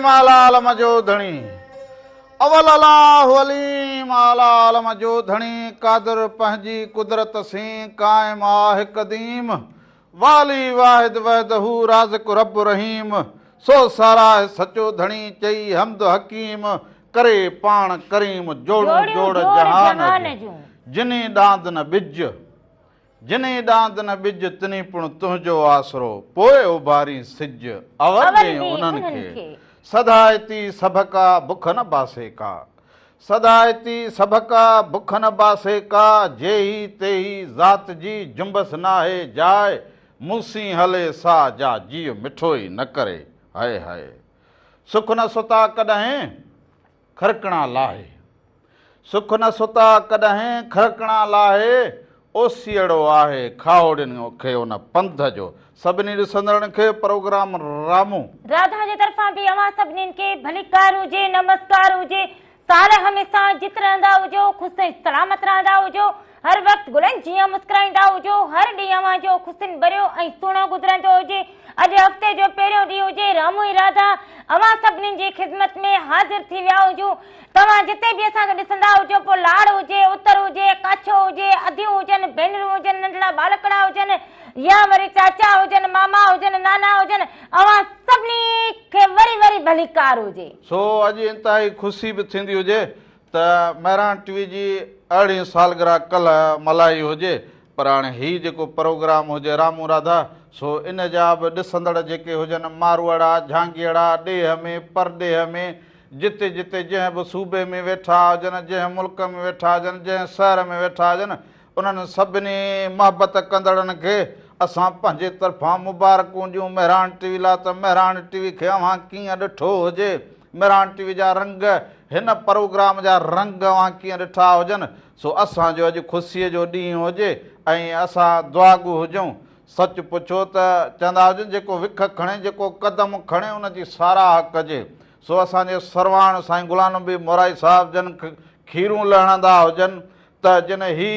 आलालम जो धणी अवल अलाहु अलीम आलालम जो धणी कादर पंहिंजी कुदरत सी कायम आहे कदीम वाली वाहिद वहदहू राज़िक़ रब रहीम सो सारा सचो धणी चई हमद हकीम करे पाण करीम जोड़ जोड़ जहान जिनी डांद न बिज जिनी डांद न बिज तिनी पुण तुंहिंजो आसरो पोइ उभारी सिज अवर उन्हनि खे सदायती सभ का बुख न बासे का सदायती सभ का बुख न बासे का जेही तेही ज़ात जी जुंबस नाहे जाए मूसी हले सा जा जीव मिठो ई न करे हाय हाय सुख न सुता कॾहिं खरकणा लाहे सुख न सुता कॾहिं खरकणा लाहे ओसीअड़ो आहे खाओड़ियुनि खे उन पंध जो सभिनी ॾिसंदड़नि खे प्रोग्राम रामू राधा जे तरफ़ां बि अवां सभिनीनि खे भलीकार हुजे नमस्कार हुजे साल हमेशा जित रहंदा हुजो ख़ुशि सलामत रहंदा हुजो हर वक़्तु गुलनि जीअं मुस्कुराईंदा हुजो हर ॾींहुं अवां जो ख़ुशियुनि भरियो ऐं सुहिणो गुज़रंदो हुजे अॼु हफ़्ते जो पहिरियों ॾींहुं हुजे रामू ऐं राधा अवां सभिनीनि जी ख़िदमत में हाज़िर थी विया हुजूं तव्हां जिते बि असांखे ॾिसंदा हुजो पोइ लाड़ हुजे उतर हुजे कच्छो हुजे अदियूं हुजनि भेनरूं हुजनि नंढड़ा बालकड़ा हुजनि या वरी चाचा हुजनि मामा हुजनि नाना हुजनि अवां सभिनी खे वरी वरी भलीकार हुजे सो अॼु इंतिहाई ख़ुशी बि थींदी हुजे त महिराण टीवी जी 18 सालगिरह कल्ह मल्हाई हुजे पर हाणे हीउ जेको प्रोग्राम हुजे रामू राधा सो इन जा बि ॾिसंदड़ जेके हुजनि मारवाड़ा झांगिड़ा ॾेह में परॾेह में जिते जिते जंहिं बि सूबे में वेठा हुजनि जंहिं मुल्क में वेठा हुजनि जंहिं शहर में वेठा हुजनि उन्हनि सभिनी मोहबत कंदड़नि खे असां पंहिंजे तरफ़ां मुबारकूं ॾियूं महिराण टीवी लाइ त महिराण टीवी खे अव्हां कीअं ॾिठो हुजे महिराण टीवी जा रंग हिन प्रोग्राम जा रंग अव्हां कीअं ॾिठा हुजनि सो असांजो अॼु ख़ुशीअ जो ॾींहुं हुजे ऐं असां दुआगू हुजूं सच पुछो त चवंदा हुजनि जेको विख खणे जेको कदम खणे उनजी साराह कजे सो असांजे सरवाण साईं गुलाम नबी मोराई साहिब जन खीरूं लहणंदा हुजनि त जिन ही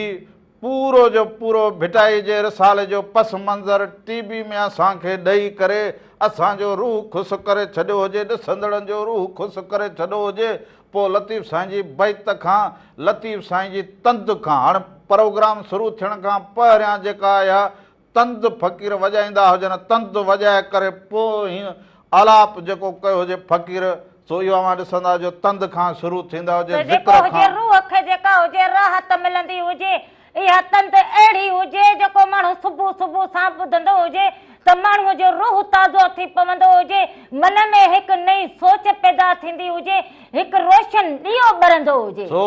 पूरो जो पूरो भिटाई जे रिसाले जो पस मंज़र टीवी में असांखे ॾेई करे असांजो रूह ख़ुशि करे छॾियो हुजे ॾिसंदड़नि जो रूह ख़ुशि करे छॾियो हुजे पोइ लतीफ़ साईं जी बैत खां लतीफ़ साईं जी तंद खां हाणे प्रोग्राम शुरू थियण खां पहिरियां जेका इहा तंद फ़क़ीर वॼाईंदा हुजनि तंद वॼाए करे पोइ हीअं आलाप जेको कयो हुजे फ़क़ीर सो इहो अवां ॾिसंदा जो तंद खां शुरू थींदा हुजे ज़िक्र खां रूह खे जेका हुजे राहत मिलंदी हुजे इहा तंद अहिड़ी हुजे जेको माण्हू सुबुह सुबुह सां ॿुधंदो हुजे त माण्हूअ जो रूह ताज़ो थी पवंदो हुजे मन में हिकु नई सोच पैदा थींदी हुजे हिकु रोशन ॾीओ ॿरंदो हुजे सो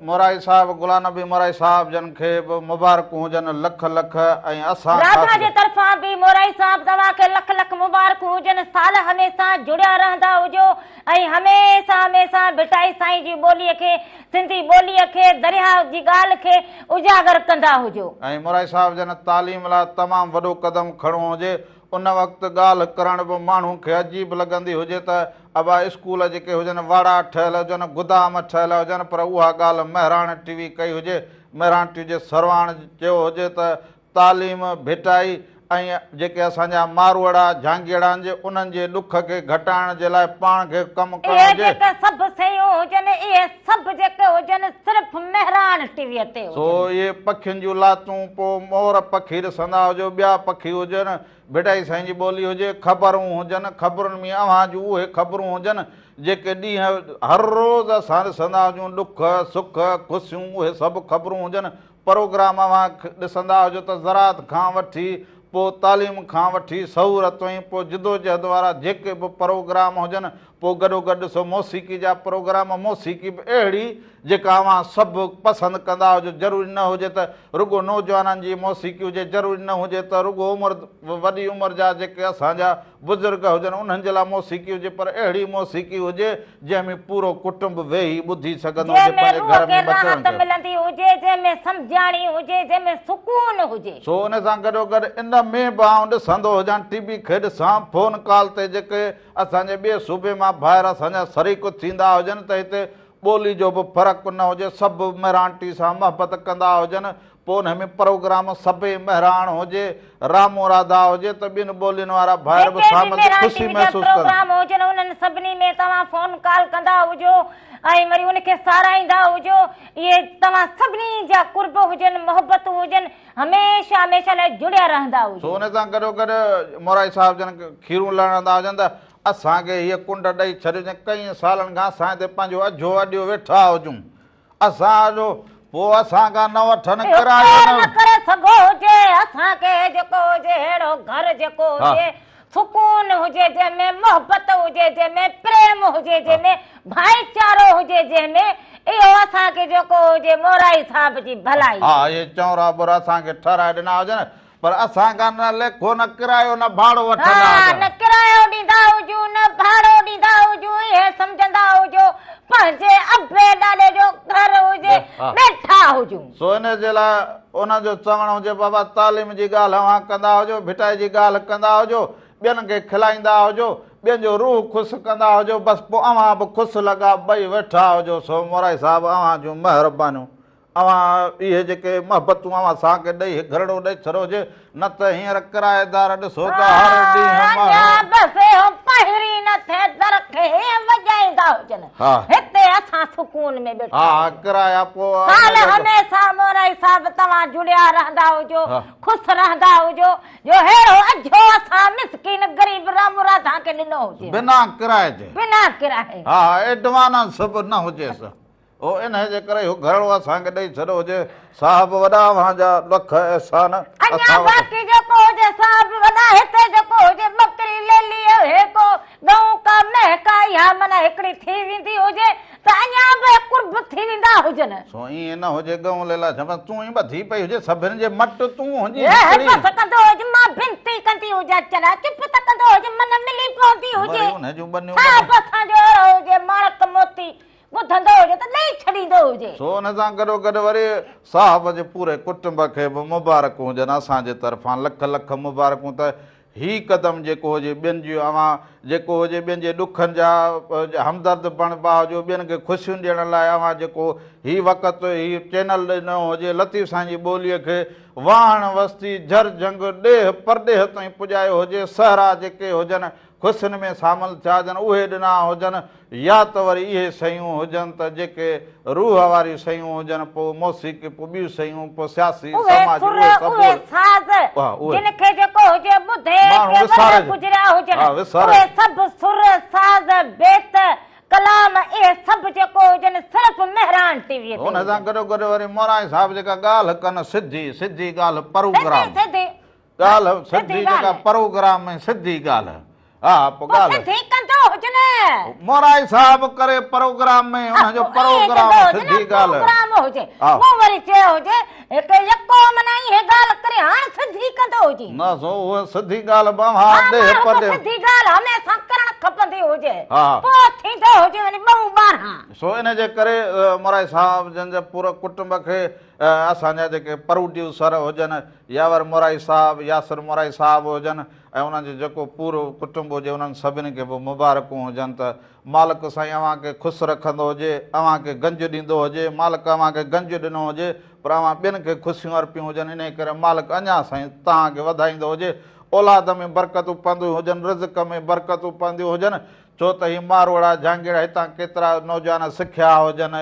मोराई साहिब गुलाम नबी मोराई साहिब जन खे बि मुबारकूं हुजनि लख लख ऐं असां राधा जे तरफ़ां बि मोराई साहिब तव्हांखे लख लख मुबारकूं हुजनि साल हमेशा जुड़िया रहंदा हुजो ऐं हमेशा हमेशा भिटाई साईं जी ॿोलीअ खे सिंधी ॿोलीअ खे दरिया जी ॻाल्हि खे उजागर कंदा हुजो ऐं मोराई साहिब जन तालीम लाइ तमामु वॾो कदम खणो हुजे उन वक़्तु ॻाल्हि करण बि माण्हू खे अजीब लॻंदी हुजे त अबा स्कूल जेके हुजनि वाड़ा ठहियल हुजनि गोदाम ठहियल हुजनि पर उहा ॻाल्हि महिराण टीवी कई हुजे महिराण टीवी जे सरवाण चयो हुजे त तालीम भिटाई ऐं जेके असांजा मारवाड़ा झांगिड़ानि जे उन्हनि जे ॾुख खे घटाइण जे लाइ पाण खे कमु करणु हुजे सभु शयूं हुजनि इहे सभु जेके हुजनि सिर्फ़ु महिराण टीवीअ ते सो इहे पखियुनि जूं लातूं पोइ मोर पखी ॾिसंदा हुजो ॿिया पखी हुजनि भिटाई साईं जी ॿोली हुजे ख़बरूं हुजनि ख़बरुनि में अव्हां जूं उहे ख़बरूं हुजनि जेके ॾींहं हर रोज़ु असां ॾिसंदा हुजूं ॾुख सुख ख़ुशियूं उहे सभु ख़बरूं हुजनि प्रोग्राम अव्हां ॾिसंदा हुजो त ज़राअत खां वठी पोइ तालीम खां वठी सहूरत ऐं पोइ जिदोजहद वारा जेके बि प्रोग्राम हुजनि पोइ गॾोगॾु ॾिसो मौसीक़ी जा प्रोग्राम मौसीक़ी बि अहिड़ी जेका अव्हां सभु पसंदि कंदा हुजो ज़रूरी न हुजे त रुगो नौजवाननि जी मौसीक़ी हुजे ज़रूरी न हुजे त रुगो वॾी उमिरि जा जेके असांजा बुज़ुर्ग हुजनि उन्हनि जे लाइ मौसीक़ी हुजे पर अहिड़ी मौसीक़ी हुजे जंहिंमें पूरो कुटुंब वेही ॿुधी सघंदो हुजे पंहिंजे घर में मिलंदी हुजे जंहिंमें सम्झाणी हुजे जंहिंमें सुकून हुजे सो उन सां गॾोगॾु इन में बि आउं ॾिसंदो हुजां टीवी खे ॾिसां फोन कॉल ते जेके असांजे ॿिए सूबे मां ॿाहिरि असांजा शरीक थींदा हुजनि त हिते ॿोली जो बि फ़र्क़ु न हुजे सभु महिराण टीवी सां मोहबत कंदा हुजनि पोइ हुन में प्रोग्राम सभई महिराण हुजे रामो राधा हुजे त ॿिनि ॿोलियुनि वारा भाइर बि शामिल थी ख़ुशी महसूस कनि। प्रोग्राम हुजनि उन्हनि सभिनी में तव्हां फोन कॉल कंदा हुजो ऐं वरी उनखे साराईंदा हुजो। इहे तव्हां सभिनी जा कुर्ब हुजनि मोहबत हुजनि हमेशह हमेशह लाइ जुड़िया रहंदा हुजो। हुन सां गॾोगॾु मोराई साहिब जन खीरूं लहंदा हुजनि त असांखे हीअ कुंड ॾेई छॾियो कई सालनि खां असां हिते पंहिंजो अॼो अॾियो वेठा हुजूं असांजो पोइ असांखां न वठनि किरायो न करे सघो हुजे असांखे जेको हुजे अहिड़ो घर जेको हुजे सुकून हुजे जंहिंमें मोहबत हुजे जंहिंमें प्रेम हुजे जंहिंमें भाईचारो हुजे जंहिंमें इहो असांखे जेको हुजे मोराई साहिब जी भलाई। हा इहे चौरा बुरा असांखे ठहिराए ॾिना हुजनि पर असांखां न लेखो न किरायो न भाड़ो वठंदा न किरायो ॾींदा हुजूं न भाड़ो ॾींदा हुजूं इहे सम्झंदा हुजो पंहिंजे अबे ॾाॾे जो घर हुजे वेठा हुजूं। सो इन जे लाइ उनजो चवणु हुजे बाबा तालीम जी ॻाल्हि अव्हां कंदा हुजो भिटाई जी ॻाल्हि कंदा हुजो ॿियनि खे खिलाईंदा हुजो ॿियनि जो रूह ख़ुशि कंदा हुजो बसि पोइ अव्हां बि ख़ुशि लॻा ॿई वेठा हुजो। सो मोराई साहिबु अव्हां जूं महिरबानियूं अव्हां इहे जेके मोहबतूं अव्हां असांखे ॾेई घरड़ो ॾेई छॾो हुजे न त हींअर किराएदार ॾिसो त हर ॾींहुं हिते असां सुकून में हा किराया पोइ हमेशह मोराई साहिब तव्हां जुड़िया रहंदा हुजो ख़ुशि रहंदा हुजो जो अहिड़ो अझो असां मिसकीन ग़रीब राम राधा खे ॾिनो हुजे बिना किराए जे बिना किराए हा एडवांस सभु न हुजेसि ओ इन जे करे घरड़ो असांखे ॾेई छॾो हुजे साहिब वॾा अव्हांजा लख एहसान अञा बाक़ी जेको हुजे साहिब वॾा हिते जेको हुजे बकरी लेली हेको गऊं का महका या माना हिकिड़ी थी वेंदी हुजे त अञा बि कुर्ब थी वेंदा हुजनि। सो ईअं न हुजे गऊं लेला छा तूं ई ॿधी पई हुजे सभिनि जे मट तूं हुजे कंदो हुजे मां बिनती कंदी हुजे चला चुप त कंदो हुजे मन मिली पवंदी हुजे हुनजूं बनियूं असांजो हुजे माणक मोती ॿुधंदो हुजे त ॾेई छॾींदो हुजे। सो हुन सां गॾोगॾु वरी साहिब जे पूरे कुटुंब खे बि मुबारकूं हुजनि असांजे तरफ़ां लख लख मुबारकूं त ही क़दम जेको हुजे ॿियनि जूं अव्हां जेको हुजे ॿियनि जे ॾुखनि जा हमदर्द बणिबा हुजो ॿियनि खे ख़ुशियूं ॾियण लाइ अव्हां जेको ही वक़्तु ही चैनल ॾिनो हुजे लतीफ़ साईं जी ॿोलीअ खे वाहण वस्ती झर झंग ॾेह परॾेह ताईं पुॼायो हुजे सहरा जेके हुजनि ख़ुशियुनि में शामिल थिया हुजनि उहे ॾिना हुजनि या त वरी इहे शयूं हुजनि त जेके रूह वारी शयूं हुजनि पोइ मौसीक़ी पोइ ॿियूं शयूं पोइ सियासी समाज कलाम इहे सभु जेको हुजनि सिर्फ़ु मेहरान टीवीअ ते हुन सां गॾोगॾु वरी मोराई साहिब जेका ॻाल्हि कनि सिधी सिधी ॻाल्हि प्रोग्राम ॻाल्हि सिधी जेका प्रोग्राम में सिधी ॻाल्हि हा पोइ ॻाल्हि मोराई साहिब करे प्रोग्राम में हुनजो प्रोग्राम सिधी ॻाल्हि हुजे मूं वरी चयो हुजे हिकु यको मना इहे ॻाल्हि करे हाणे सिधी कंदो हुजे न सो उहा सिधी ॻाल्हि बाहा ॾे पॾे सिधी ॻाल्हि हमेशह करणु खपंदी हुजे पोइ थींदो हुजे वरी ॿ ॿारहं। सो इन जे करे मोराई साहिब जन जे पूरे कुटुंब खे असांजा जेके प्रोड्यूसर हुजनि या वरी मोराई साहिब यासिर मोराई साहिब हुजनि ऐं उन्हनि जो जेको पूरो कुटुंब हुजे उन्हनि सभिनी खे बि मुबारकूं हुजनि त मालिक साईं अव्हांखे ख़ुशि रखंदो हुजे अव्हांखे गंज ॾींदो हुजे मालिक अव्हांखे गंज ॾिनो हुजे पर अव्हां ॿियनि खे ख़ुशियूं अर्पियूं हुजनि इन करे मालिक अञा साईं तव्हांखे वधाईंदो हुजे औलाद में बरकतूं पवंदियूं हुजनि रिज़्क़ में बरकतूं पवंदियूं हुजनि छो त हीअ मारवाड़ा झांगीड़ा हितां केतिरा नौजवान सिखिया हुजनि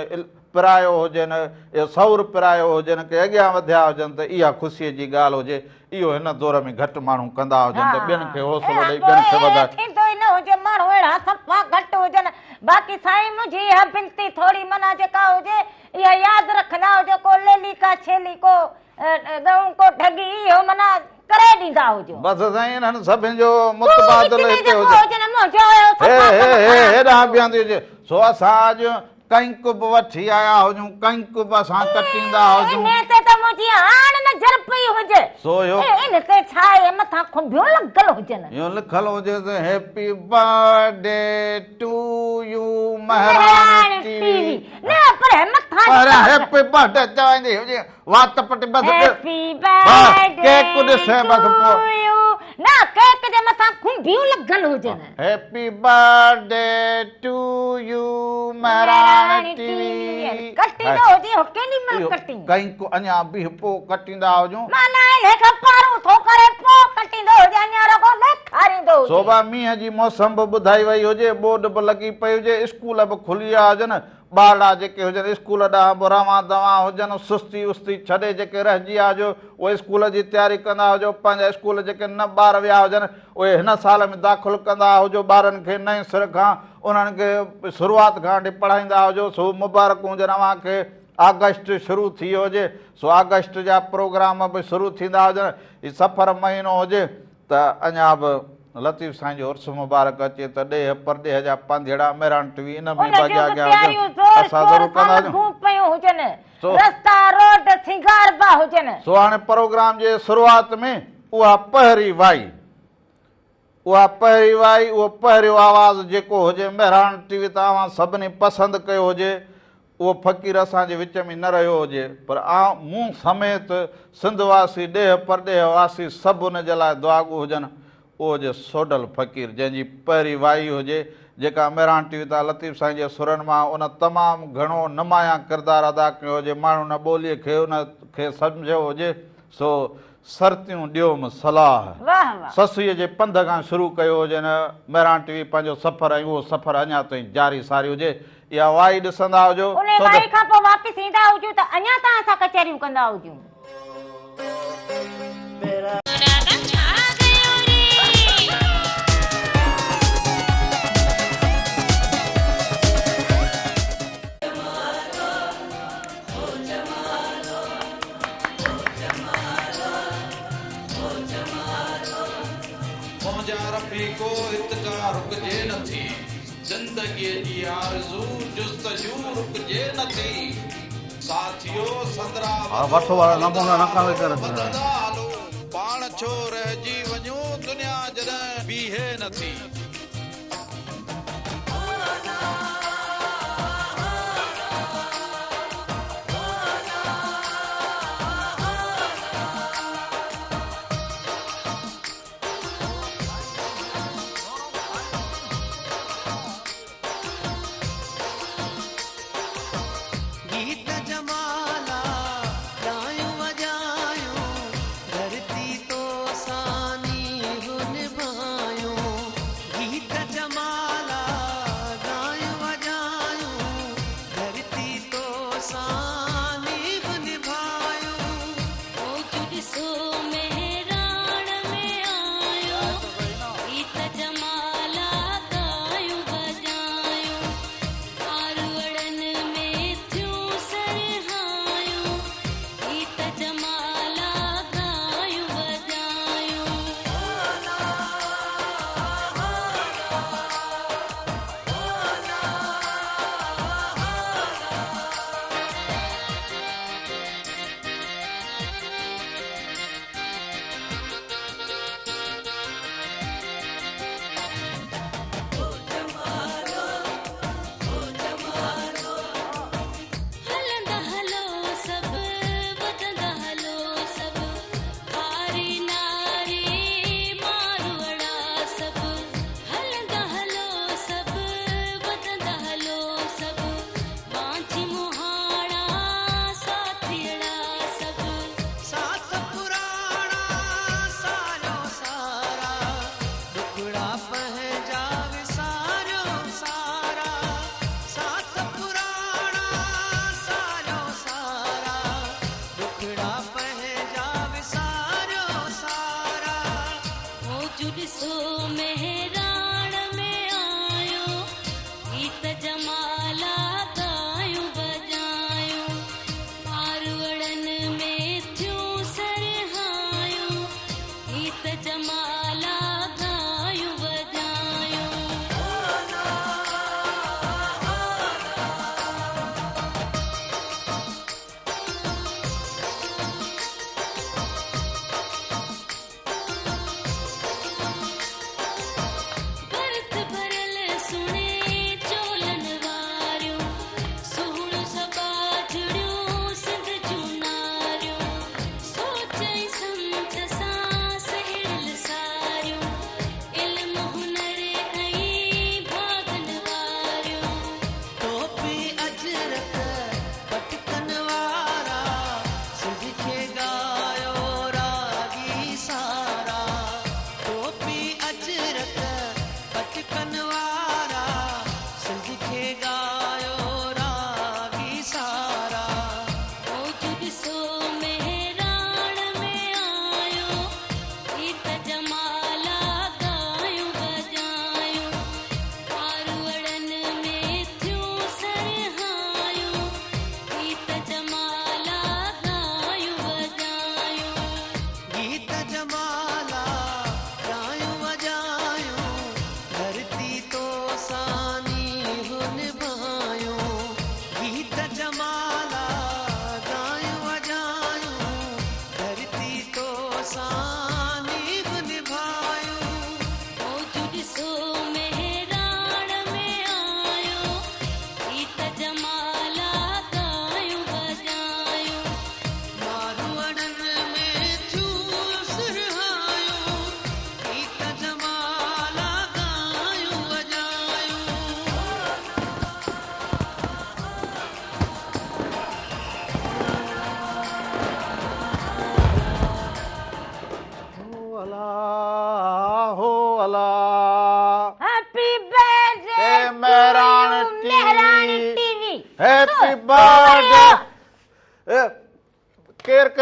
पिरायो हुजनि इहो सौर पिरायो हुजनि की अॻियां वधिया हुजनि त इहा ख़ुशीअ जी ॻाल्हि हुजे इहो हिन दौर में घटि माण्हू कंदा हुजनि त ॿियनि खे हौसलो ॾेई ॿियनि खे वधाए थींदो ई न हुजे माण्हू अहिड़ा सफ़ा घटि हुजनि बाक़ी साईं मुंहिंजी इहा बिनती थोरी माना जेका हुजे इहा यादि रखंदा हुजे को लेली का छेली को गऊं को ठगी इहो माना करे ॾींदा हुजो बसि साईं हिननि सभिनि जो मुतबादिल हिते हुजे हेॾां बीहंदी हुजे सो असां अॼु कंक बि वठी आया हुजूं कंक बि असां कटींदा हुजूं सो इन ते छा आहे मथां खुंबियूं लॻल हुजनि इहो लिखल हुजे त हैप्पी बर्थडे टू यू महाराणी टीवी न पर मथां पर हैप्पी बर्थडे चवंदी हुजे वात पटी बस हैप्पी बर्थडे केक ॾिसे बस न केक जे मथां बियूं लगल हुजन। Happy birthday to you Mehran TV. कटिंदो हुजे हो केनी मल कटिंग कहीं को अञा बि पो कटिंदा हुजूं माना लेखा पारो थो करे पो कटिंदो हुजे अञा रखो लेखारींदो हुजे। सोभा मींहं जी मौसम बि ॿुधाई वई हुजे बोर्ड बि लॻी पई हुजे स्कूल बि खुली विया हुजनि ॿारड़ा जेके हुजनि स्कूल ॾांहुं बि रवां दवा हुजनि सुस्ती उस्ती छॾे जेके रहिजी विया हुजो उहे स्कूल जी तयारी कंदा हुजो पंहिंजा स्कूल जेके न ॿार विया हुजनि उहे हिन साल में दाख़िल कंदा हुजो ॿारनि खे नए सिर खां उन्हनि खे शुरूआति खां वठी पढ़ाईंदा हुजो सो मुबारकूं हुजनि अव्हांखे अगस्त शुरू थी वियो हुजे सो अगस्त जा प्रोग्राम बि शुरू थींदा हुजनि हीउ सफ़र महीनो हुजे त अञा बि लतीफ़ साईं जो उर्स मुबारक अचे त ॾेह परॾेह जा पंधेड़ा मेहरान टीवी इन में बि अॻियां अॻियां असां ज़रूरु कंदा सो हाणे प्रोग्राम जे शुरूआति में उहा पहिरीं वाई उहो पहिरियों आवाज़ जेको हुजे मेहरान टीवी तव्हां सभिनी पसंदि कयो हुजे उहो फ़क़ीर असांजे विच में न रहियो हुजे पर मूं समेत सिंधवासी ॾेह परॾेह वासी सभु उन जे लाइ दुआगू हुजनि उहो हुजे सोडल फ़क़ीर जंहिंजी पहिरीं वाई हुजे जेका मेहरान टीवी तां लतीफ़ साईं जे सुरनि मां उन तमामु घणो नुमाया किरदारु अदा कयो हुजे माण्हू उन ॿोलीअ खे उनखे सम्झियो हुजे सो सरतियूं ॾियोमि सलाह ससूअ जे पंध खां शुरू कयो हुजे न मेहरान टीवी पंहिंजो सफ़र ऐं उहो सफ़र अञा ताईं जारी सारी हुजे इहा वाई ॾिसंदा हुजो वाई खां पोइ वापसि ईंदा हुजूं त अञा तव्हां सां कचहरियूं कंदा हुजूं। ज़िंदगीअ जी आरज़ू जुस्तजू रुकजे नथी साथियो संदरा वठो वाला नमूना न कावे कर पाण छो रहिजी वञो दुनिया जॾहिं बीहे नथी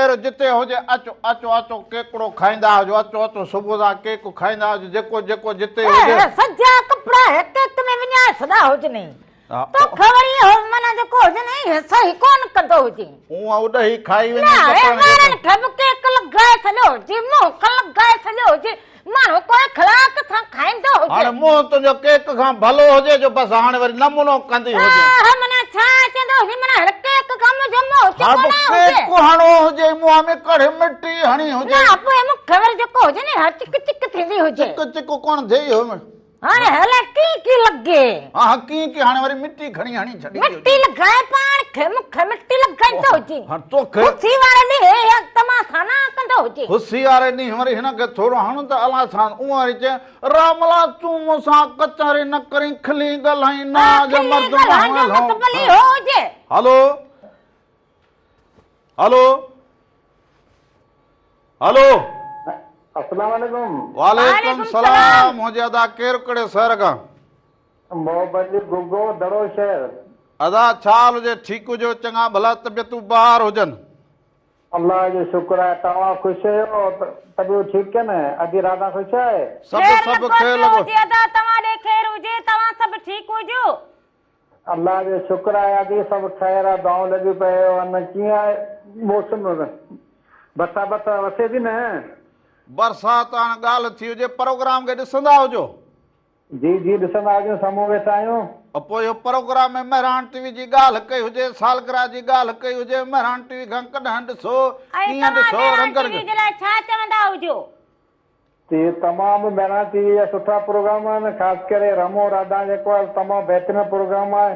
केरु जिते हुजे अचो अचो अचो केकड़ो खाईंदा हुजो अचो अचो सुबुह जा केक खाईंदा हुजो जेको जेको जिते हुजे सजा कपड़ा हिक में विञाए सदा हुजनि हा, तो ख़बर ई हो माना जेको हुजनि सही कोन कंदो हुजे उहा उॾही खाई ना वञे ए मारन खे बि केक लॻाए छॾियो हुजे मुंहुं लॻाए छॾियो हुजे माण्हू कोई खलाक सां खाईंदो हुजे हाणे मुंहुं तुंहिंजो केक खां भलो हुजे जो बसि हाणे वरी नमूनो कंदी हुजे हा माना छा चवंदो हुजे माना हर केक कम जो मुंहुं हा कोन पोइ हुजे केक हणो हुजे मुंहं में कड़े मिटी हणी हुजे ना पोइ मूंखे वरी जेको हुजे न हर चिक चिक थींदी हुजे चिक चिक कोन थिए इहो हाणे हले की लॻे हा कीअं हाणे वरी मिटी खणी हणी छॾी मिट्टी लॻाए पाण खे मूंखे मिट्टी लॻाईंदो हुजे हा तोखे खुशी वारे ॾींहुं तमाशा न कंदो हुजे ख़ुशी वारे ॾींहुं वरी हिनखे थोरो हणो त अलाह सां उहा वरी चए रामला तूं मूंसां कचारे न करी खिली ॻाल्हाई नाज मर्द हुजे हलो हलो हलो अस्सलाम वालेकुम वालेकुम सलाम मुंहिंजे अदा केरु कहिड़े शहर खां मोहब्बत गुगो दड़ो शहर अदा छा हाल हुजे ठीकु हुजो चङा भला तबियतूं ॿाहिरि हुजनि अल्लाह जो शुक्र आहे तव्हां ख़ुशि आहियो तबियत ठीकु आहे न अॼु राधा ख़ुशि आहे सभु खेल तव्हां ॾे ख़ैर हुजे तव्हां सभु ठीकु हुजो अल्लाह जो शुक्र आहे अॼु सभु ख़ैर आहे दाऊं लॻी पियो अने कीअं आहे मौसम बरसात वसे थी न बरसाति हाणे ॻाल्हि थी हुजे प्रोग्राम खे ॾिसंदा हुजो जी जी ॾिसंदा आहियूं साम्हूं वेठा आहियूं पोइ इहो प्रोग्राम में मेहरान टीवी जी ॻाल्हि कई हुजे सालगिरह जी ॻाल्हि कई हुजे मेहरान टीवी खां कॾहिं ॾिसो कीअं ॾिसो रंगनि खे छा चवंदा हुजो तमामु मेहनत टीवी जा सुठा प्रोग्राम आहिनि ख़ासि करे रमो राधा जेको आहे तमामु बहितरीनु प्रोग्राम आहे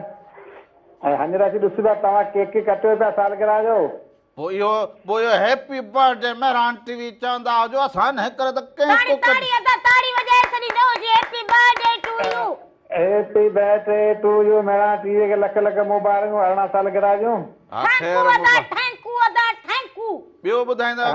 ऐं हींअर अची ॾिसूं था तव्हां केक कटियो पिया सालगिरह जो पोइ इहो हैप्पी बर्थडे मेहरान टीवी चवंदा हुजो असां हिन करे त कंहिं happy birthday to you Mehran TV खे लख लख मुबारकूं 18 सालगिरह जूं ॿियो ॿुधाईंदा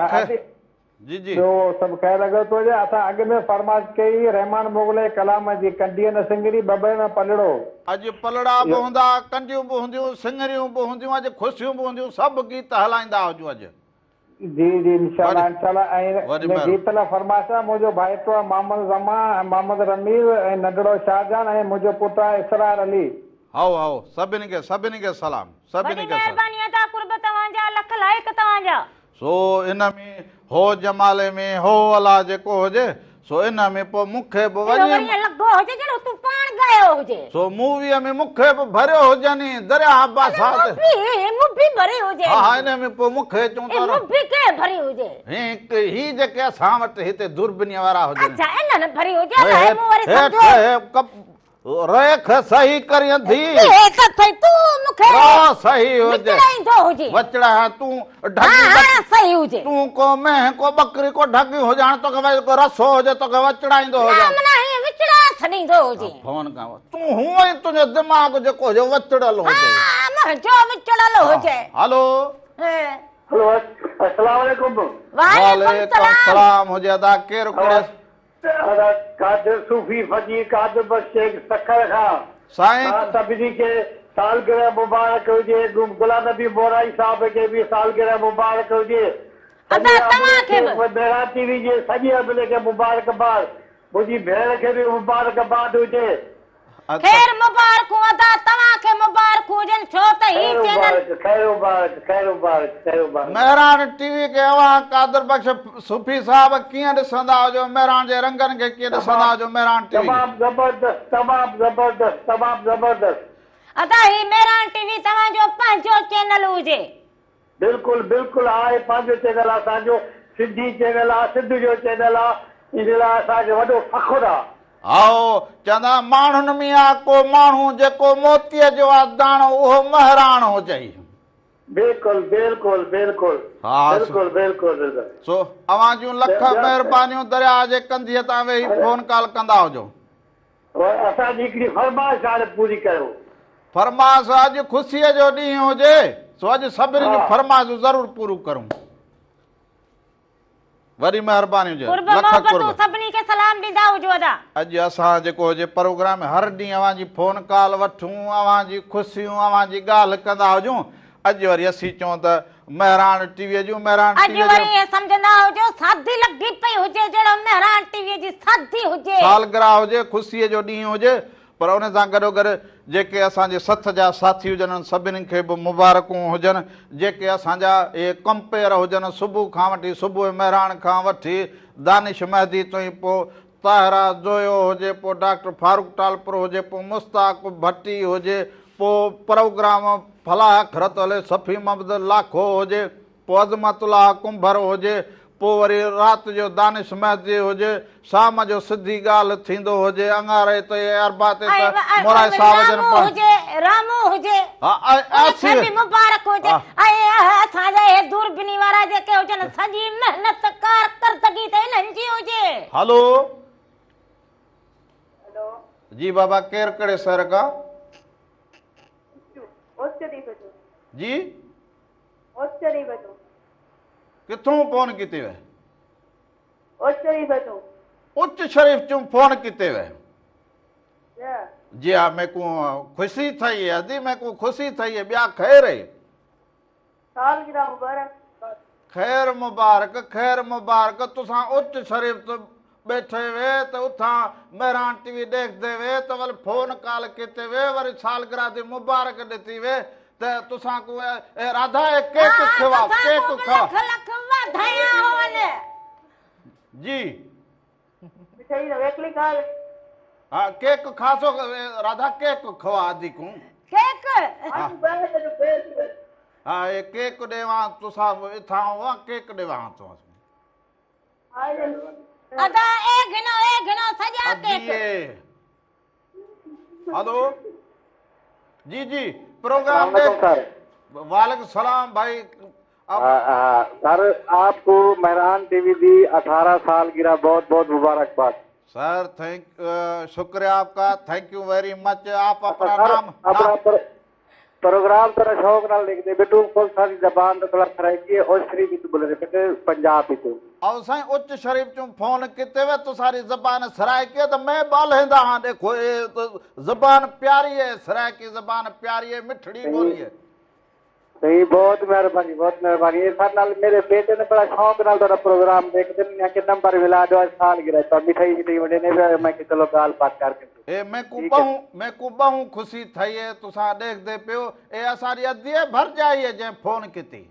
जी जी ॿियो सभु ख़ैर लॻो थो हुजे असां अॻु में फरमाइश कई रहमान मोगले कलाम जी कंडीअ न सिंगरी बबे में पलड़ो अॼु पलड़ा बि हूंदा कंडियूं बि हूंदियूं सिंगरियूं बि हूंदियूं अॼु ख़ुशियूं बि हूंदियूं सभु गीत हलाईंदा हुजूं अॼु जी जी इंशाल्लाह ऐं गीत लाइ फरमाइश आहे मुंहिंजो भाइटो आहे मोहम्मद ज़मा ऐं मोहम्मद रमीर ऐं नंढड़ो शाहजहान ऐं मुंहिंजो पुटु आहे इसरार अली हाओ सभिनी खे सलाम सभिनी खे सो इन में हो जमाले में हो अला जेको हुजे सो इन में पोइ मूंखे बि वञी सो मूवीअ में मूंखे बि भरियो हुजनि दरिया बरसात हा इन में पोइ मूंखे चऊं ही जेके असां वटि हिते दूरबीनीअ वारा हुजनि रेख सही करियं थी सही हुजे वचड़ा तूं सही हुजे तूं को मैं को बकरी को ढगी हो जान तो के को रसो हो जे तो के वचड़ाईंदो हो जा ना ही विचड़ा छडींदो हुजे फोन का तू हुए तुझो दिमाग जो को जो वचड़ल हो जे हां जो विचड़ल हो जे हेलो हेलो अस्सलाम वालेकुम वालेकुम सलाम हो जे अदा केर कोड़े कादर सूफी फजी कादर बशेख सखर खां साईं सभिनी के सालगिरह मुबारक हुजे गुलाम नबी मोराई साहब के भी सालगिरह मुबारक हुजे मेहरान टीवी जे सॼे अमले खे मुबारकबाद मुंहिंजी भेण खे बि मुबारकबाद हुजे खैर मुबारकूं अदा तव्हांखे मुबारक हुजनि छो त ही चैनल खैर मुबारक मेहरान टीवी के अवां कादर बख्श सूफी साहब कीअं ॾिसंदा हुजो मेहरान जे रंगनि खे कीअं ॾिसंदा हुजो मेहरान टीवी तमामु ज़बरदस्त अदा ही मेहरान टीवी तव्हांजो पंहिंजो चैनल हुजे बिल्कुलु आहे पंहिंजो चैनल आहे असांजो सिंधी चैनल आहे सिंध जो चैनल आहे इन लाइ असांजो वॾो फ़ख़ुरु आहे आओ चवंदा माण्हुनि में आहे को माण्हू जेको मोतीअ जो आहे दाणो उहो मेहरान हुजे सो अवां जूं लख महिरबानियूं दरिया जे कंधीअ तां वेही फोन कॉल कंदा हुजो असांजी हिकिड़ी फरमाइश हाणे पूरी कयो फरमाइश अॼु ख़ुशीअ जो ॾींहुं हुजे सो अॼु सभिनी जूं फरमाइशूं ज़रूरु पूरी करूं वरी महिरबानी हुजे सभिनी खे सलाम ॾींदा हुजो अदा अॼु असां जेको हुजे प्रोग्राम हर ॾींहुं अवां जी फोन कॉल वठूं अवां जी ख़ुशियूं अवां जी ॻाल्हि कंदा हुजूं अॼु वरी असीं चऊं त महिराण टीवीअ जूं महिराण अॼु वरी सम्झंदा हुजो शादी लॻी पई हुजे जहिड़ो महिराण टीवीअ जी शादी हुजे सालगिरह हुजे ख़ुशीअ जो ॾींहुं हुजे पर उन सां गॾोगॾु जेके असांजे सथ जा साथी हुजनि सभिनी खे बि मुबारकूं हुजनि जेके असांजा इहे कंपेयर हुजनि सुबुह खां वठी सुबुह महिराण खां वठी दानिश मेहदी ताईं पोइ ताहिरा जोयो हुजे पोइ डॉक्टर फारूक टालपुर हुजे पोइ मुश्ताक भट्टी हुजे पोइ प्रोग्राम फलाह खरत हले सफ़ी मोहम्मद लाखो हुजे पोइ अज़मतुल्लाह कुंभर हुजे पोइ वरी राति जो दानिश मेहदी हुजे शाम जो सिधी ॻाल्हि थींदो हुजे अंगारे ते अरबा ते मोराई साहब हुजे रामू हुजे जन मुबारक हुजे ऐं असांजा हे दूरबीनी वारा जेके हुजनि सॼी महिनत कारकर्दगी ते इन्हनि जी हुजे हेलो जी बाबा केरु कहिड़े शहर खां जी किथों फोन किते वे उच्च शरीफ चूं फोन किते वे जी हाँ मैं को खुशी थई है अदी मैं को खुशी थई है ब्या खैर है खैर मुबारक तुसा उच्च शरीफ तो बैठे वे तो उठा महिराण टीवी देखते वे तो वल फोन कॉल किते वे वरी सालगिरह दी मुबारक देती वे ते तुसा को राधा केक खवा लख वाधाया होन जी हाँ केक खासो राधा केक खवा आदि को केक हाँ ये केक देवा तुसा इथा हुआ केक देवा तो अदा एक घनो सजा केक हेलो जी जी प्रोग्राम देख वालेकुम सलाम भाई सर आपको महिरान टीवी दी 18 सालगिरह बहुत बहुत मुबारकबाद सर शुक्रिया आपका थैंक यू वेरी मच आप अपना नाम अपना प्रोग्राम तेरा शौक नाल लिखदे बेटू कोई सारी जबान तो थोड़ा खराई है और शरीफ भी बोले बेटे पंजाब भी और साईं उच्च शरीफ चूं फोन किते वे तो सारी जबान सराय के तो मैं बाल हेंदा हां देखो ये तो जबान प्यारी है सराय की जबान प्यारी है मिठड़ी बोली है सही बहुत मेहरबानी ये सर नाल मेरे बेटे ने बड़ा शौक नाल तेरा प्रोग्राम देखते ने के नंबर मिला दो साल गिरा तो मिठाई वडे ने मैं कि चलो गाल बात करके ए मैं को बहु खुशी थई है तुसा देख दे पियो ए असारी अदिए भर जाई है जे फोन किती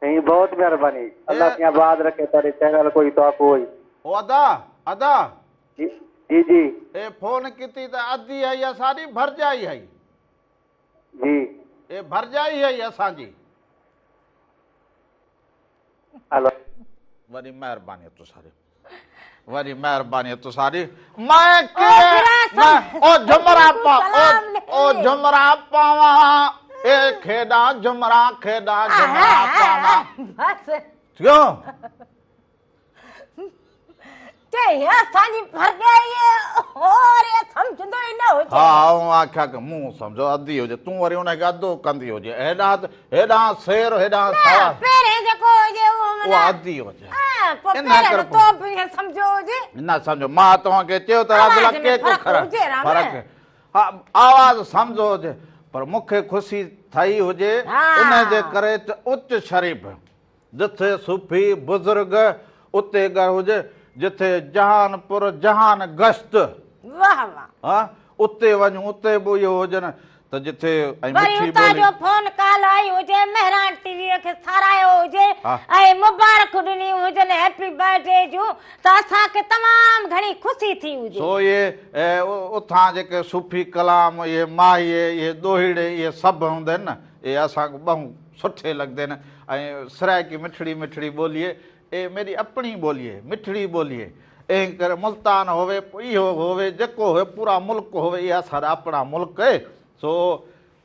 नहीं बहुत मेहरबानी अल्लाह की आबाद रखे तेरे चैनल कोई तो कोई ओ अदा जी ए फोन किती त अदी है या सारी भर जाई है जी ए भर जाई है असा जी हेलो वरी मेहरबानी तो सारी वरी मेहरबानी तो सारी मैं के ओ झुमरा पावा ए खेड़ा झुमरा पावा बस क्यों ते असांजी भर गई और ये समझंदो ही न हो हां आख्या के मुंह समझो अधी हो जे तू वरी उन के अधो कंदी हो जे हेडा शेर हेडा सावा पेरे जेको जे वो अधी हो जे हां पेरे तो भी समझो जे ना समझो मां तो के चयो त अगला के को फर्क हां आवाज समझो जे पर मुखे खुशी थई हो जे इन जे करे उच्च शरीफ जिथे सूफी बुजुर्ग उते गर हो जे जिथे जहानपुर जहान गश्त वाह हाँ उते वञूं उते बि इहो हुजनि त जिथे वरी उतां जो फोन कॉल आई हुजे महिराण टीवीअ खे सारायो हुजे ऐं मुबारक ॾिनी हुजनि हैप्पी बर्थडे जूं त असांखे तमामु घणी ख़ुशी थी हुजे सो इहे उतां जेके सूफ़ी कलाम इहे माहीए इहे दोहिड़े इहे सभु हूंदा आहिनि न इहे असांखे बहु सुठे लॻंदा आहिनि ऐं सराय की मिठड़ी बोलिए ए मेरी अपनी बोलिए मिठड़ी बोलिए ऐं करे मुल्तान होवे इहो होवे जेको होवे पूरा मुल्क होवे इहा सारा अपना मुल्क है सो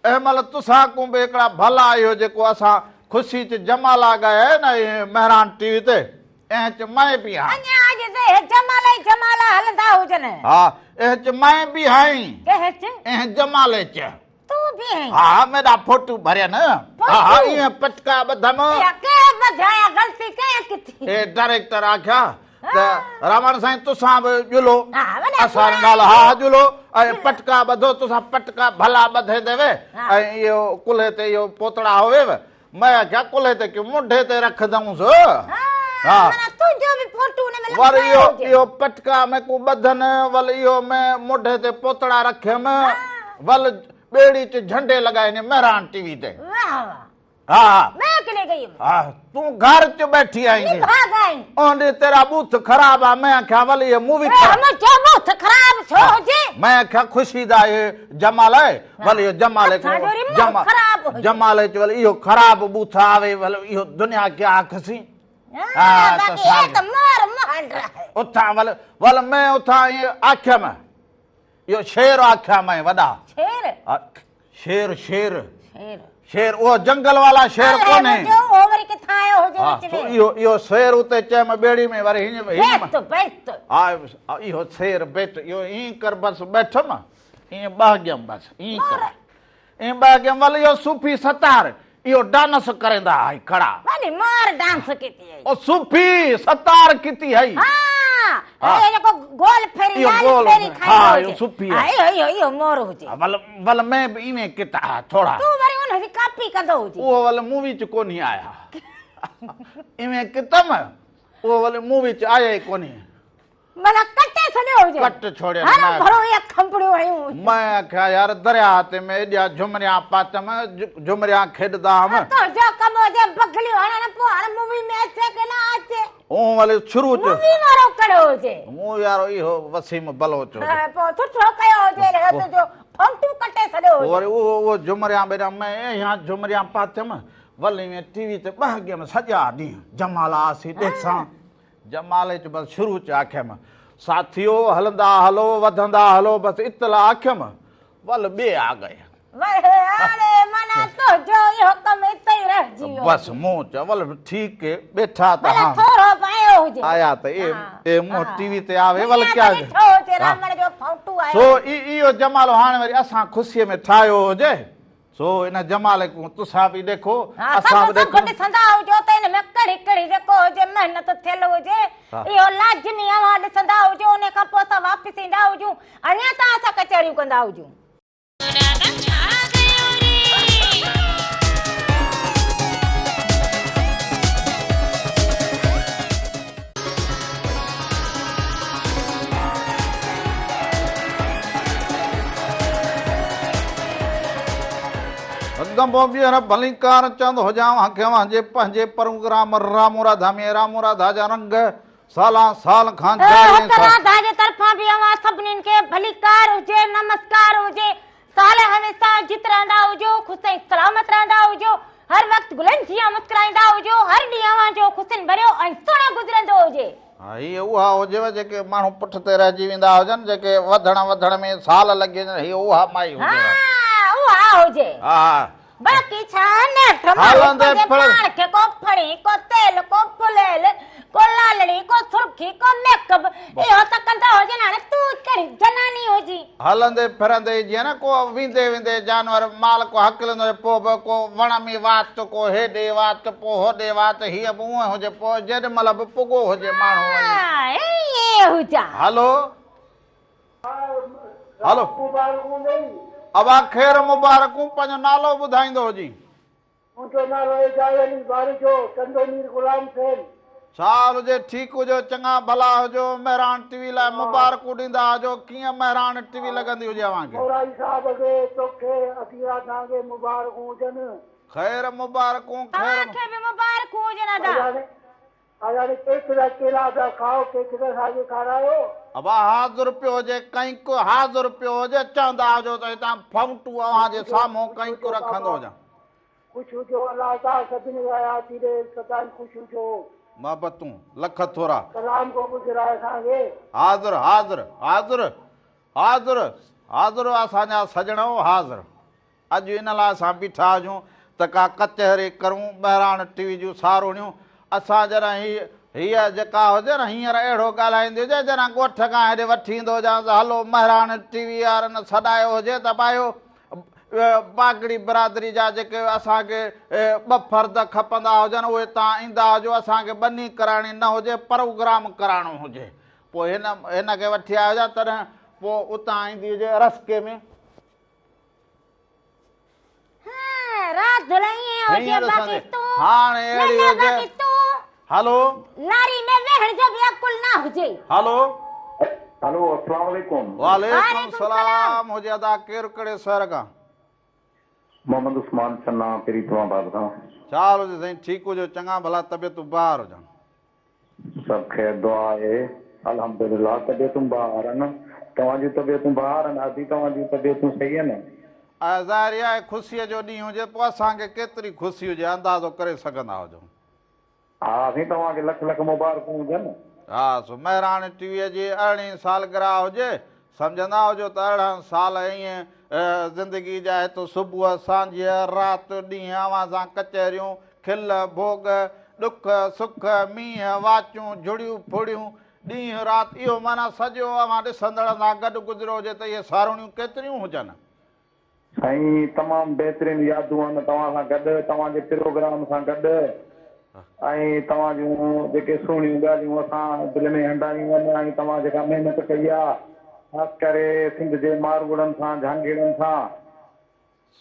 अहमल तुसां को बि हिकिड़ा भला इहो जेको असां ख़ुशी च जमाला ॻाया आहे न महिराण टीवी ते ऐं च मैं बि आहियां अञा अॼु ते जमाला हलंदा हुजनि हा ऐं च मैं बि आहीं केच ऐं जमाले च तू भी है हाँ मेरा फोटो भरिया न हाँ ये पटका बधम या के बधाया गलती के किथी ए डायरेक्टर आख्या त रावण साईं तुसां बि जुलो हा वॾा असां नाल हा जुलो ऐं पटका ॿधो तुसां पटका भला ॿधे देवे ऐं इहो कुल्हे ते इहो पोतड़ा होवेव मैं आख्या कुल्हे ते क्यों मुंढे ते रखंदुसि हा माना तुंहिंजो बि फोटू हुन में वरी लॻायो इहो हुजे। इहो पटका में को ॿधनि वल इहो मैं मुंढे ते पोतड़ा रखियमि वल ॿेड़ी च झंडे लॻाइनि मेहरान टीवी ते वाह वाह हा मैं अकेले गई हूँ हा तूं घर च बैठी आई भाग आई ओंडे तेरा बूथ खराब आ मैं आख्या वल ये मूवी हम जो बहुत खराब छो हुजे मैं आख्या खुशी दा ये जमाल है वल ये जमाल अच्छा, जो रिमोट खराब हो जमाल च वल इहो खराब बूथ आवे वल इहो दुनिया क्या आखसी हां बाकी ये तो मार मार रहा है उथा वल वल मैं उथा ये आख्या मैं इहो शेर आख्या मैं वॾा शेर शेर शेर शेर शेर वो जंगल वाला शेर कोने जो ओवर के थायो हो हा जो सो इहो शेर उते चए में बेड़ी में वरी हिन बेत हा इहो शेर बेट इहो ई कर बस बैठम ई बाग्यम बस ई कर ई बाग्यम वल इहो सूफी सतार इहो डांस करेंदा है खड़ा वाली मार डांस कीती है ओ सूफी सतार कीती है हां ये जो गोल फेरी इहो लाल गोल, फेरी खाई हा, इहो सुपी है। यो मोर हुजे वल वल मैं भी इने किता थोड़ा तू वरी उन जी कॉपी कंदो हुजे वो वल मूवी च कोनी आया इमे कितम वो वल मूवी च आया ही कोनी मला कटे छड़ियो हुजे कट छोड़िया हर ना। भरो ये खंपड़ियो आयो मैं आख्या यार दरिया ते में एॾा झुमरिया पातम झुमरिया खेॾंदा हम तो जो कमो जे बगली हणे न पो हर मूवी में अचे के ना अचे ओ वल शुरू च मूवी मारो कड़ो हुजे मूं यारो इहो वसीम बलोच हो पो सुठो कयो हुजे रे तो जो फंटू कटे छड़ियो हुजे वरी वो झुमरिया बेटा मैं यहाँ झुमरिया पातम वल में टीवी ते ॿाहिरि में सॼा ॾींहं जमाल आसी ॾिसां जमाल च बस शुरू च आख्यम साथियो हलंदा हलो वधंदा हलो बस इतला आख्यम वल ॿे आ गए अरे मना तो जो यो कम इते ही रह जियो बस मुंह च वल ठीक है बैठा था भला हाँ थोरो पायो हुजे आया त ए मुंह टीवी ते आवे वल क्या ठो जे रामण जो फंटू आयो सो इहो जमाल हाणे वरी असां ख़ुशीअ में ठाहियो हुजे सो इन जमाल को तुसां बि ॾेखो असां बि ॾेखो ॾिसंदा हुजो त इन में कड़ी कड़ी जेको हुजे महिनत थियल हुजे इहो लाज़मी अवां ॾिसंदा हुजो उन खां पोइ असां वापसि ईंदा हुजूं अञा त असां कचहरियूं कंदा हुजूं गंबो ॿीहर भलीकार चंद हुजां केवां जे पंहिंजे प्रोग्राम रामू राधा में रामू राधा जा रंग साला साल खां राधा जे तरफां बि अवां सभिनीनि खे भलीकार हुजे नमस्कार हुजे साल हमेशा जित रहंदा हुजो ख़ुशि सलामत रहंदा हुजो हर वक्त गुलनि जीअं मुस्कुराईंदा हुजो हर ॾींहुं अवां जो ख़ुशियुनि भरियो ऐं सुहिणो गुज़रंदो हुजे हा इहे उहा हुजेव जेके माण्हू पुठ ते रहिजी वेंदा हुजनि जेके वधण में साल लॻी वञनि हीअ उहा माई हुजे उहा हुजे हा बाकी छा नेठ हलंदे पाण खे को फणी को तेल को फुलेल को लालड़ी को सुर्खी को मेकअप इहो त कंदा हुजे हाणे तूं कहिड़ी जनानी हुजी हलंदे फिरंदे जीअं न को वेंदे वेंदे जानवर माल को हकलंदो पोइ को वण में वात को हेॾे वात पोइ होॾे वात हीअ बि उअं हुजे पोइ जेॾीमहिल बि पुॻो हुजे माण्हू ये हुजा हलो हलो अबा ख़ैर मुबारकूं पंहिंजो नालो ॿुधाईंदो हुजी मुंहिंजो नालो जावेली बारिजो चंदोनीर गुलाम सेन साल हुजे ठीकु हुजो चङा भला हुजो मेहरान टीवी लाइ मुबारकूं ॾींदा हुजो कीअं मेहरान टीवी लॻंदी हुजे अव्हांखे मौराई साहब खे तोखे असीरा तव्हांखे मुबारकूं हुजनि ख़ैर मुबारकूं ख़ैर खे बि मुबारकूं हुजनि अदा हाणे केतिरा केला पिया खाओ केतिरा साॻे खारायो अबा हाज़ुर पियो हुजे कंहिं हाज़ुर पियो हुजे चवंदा हुजो त हितां फंटू अव्हांजे साम्हूं कंहिं रखंदो हुजां ख़ुशि हुजो अलाह ताला सभिनी जा थी ॾे सदाईं ख़ुशि हुजो मोहबतूं लख थोरा सलाम को गुज़राए असांखे हाज़ुर हाज़ुर हाज़ुर हाज़ुर हाज़ुर असांजा सजणो हाज़ुर अॼु इन लाइ असां बीठा हुजूं त का कचहरी करूं ॿाहिरां टीवी जूं सारोणियूं असां जरा हीअ जेका हुजे न हींअर अहिड़ो ॻाल्हाईंदी हुजे जरा ॻोठ खां हेॾे वठी ईंदो हुजां हलो महिरान टीवी वारनि सॾायो हुजे त भाई बागड़ी बरादरी जा जेके असांखे ॿ फर्द खपंदा हुजनि उहे तव्हां ईंदा हुजो असांखे बनी कराइणी न हुजे प्रोग्राम कराइणो हुजे पोइ हिन खे वठी आया हुजा तॾहिं पोइ उतां ईंदी हुजे रस्के में रात धुलाई हो जे बाकी तू हाणे अहिड़ी हुजे हलो लारी में वेहण जो भी अकुल ना हुजे हलो हेलो अस्सलाम वालेकुम वालेकुम सलाम हुजे अदा केरु कहिड़े शहर खां मोहम्मद उस्मान चन्ना पहिरीं तव्हां बाबा खां छा हुजे साईं ठीकु हुजो चङा भला तबियतूं ॿाहिरि हुजनि सभु ख़ैर दुआ आहे अल्हम्दुलिल्लाह तबियतूं ॿाहिरि आहिनि तव्हांजी तबियतूं ॿाहिरि आहिनि आदि तव्हांजी तबियतूं सही आहिनि ज़ाहिर आहे ख़ुशीअ जो ॾींहुं हुजे पोइ असांखे केतिरी ख़ुशी हुजे अंदाज़ो करे सघंदा हुजो हा साईं तव्हांखे लख लख मुबारकूं हुजनि हा सो महिराणी टीवीअ जी 18 सालगिरह हुजे सम्झंदा हुजो त 18 साल ईअं ज़िंदगी जा हिते सुबुह सांझ राति ॾींहुं अवां सां कचहरियूं खिल भोग ॾुख सुख मींहं वाचूं झुड़ियूं फुड़ियूं ॾींहुं राति इहो माना सॼो अवां ॾिसंदड़ सां गॾु गुज़रियो हुजे त इहे सारुणियूं केतिरियूं हुजनि साईं तमामु बहितरीनु यादूं आहिनि तव्हां सां गॾु तव्हांजे प्रोग्राम सां गॾु ऐं तव्हां जूं जेके सुहिणियूं ॻाल्हियूं असां दिलि में हंडायूं आहिनि ऐं तव्हां जेका महिनत कई आहे ख़ासि करे सिंध जे मारवड़नि सां जहांगीरनि सां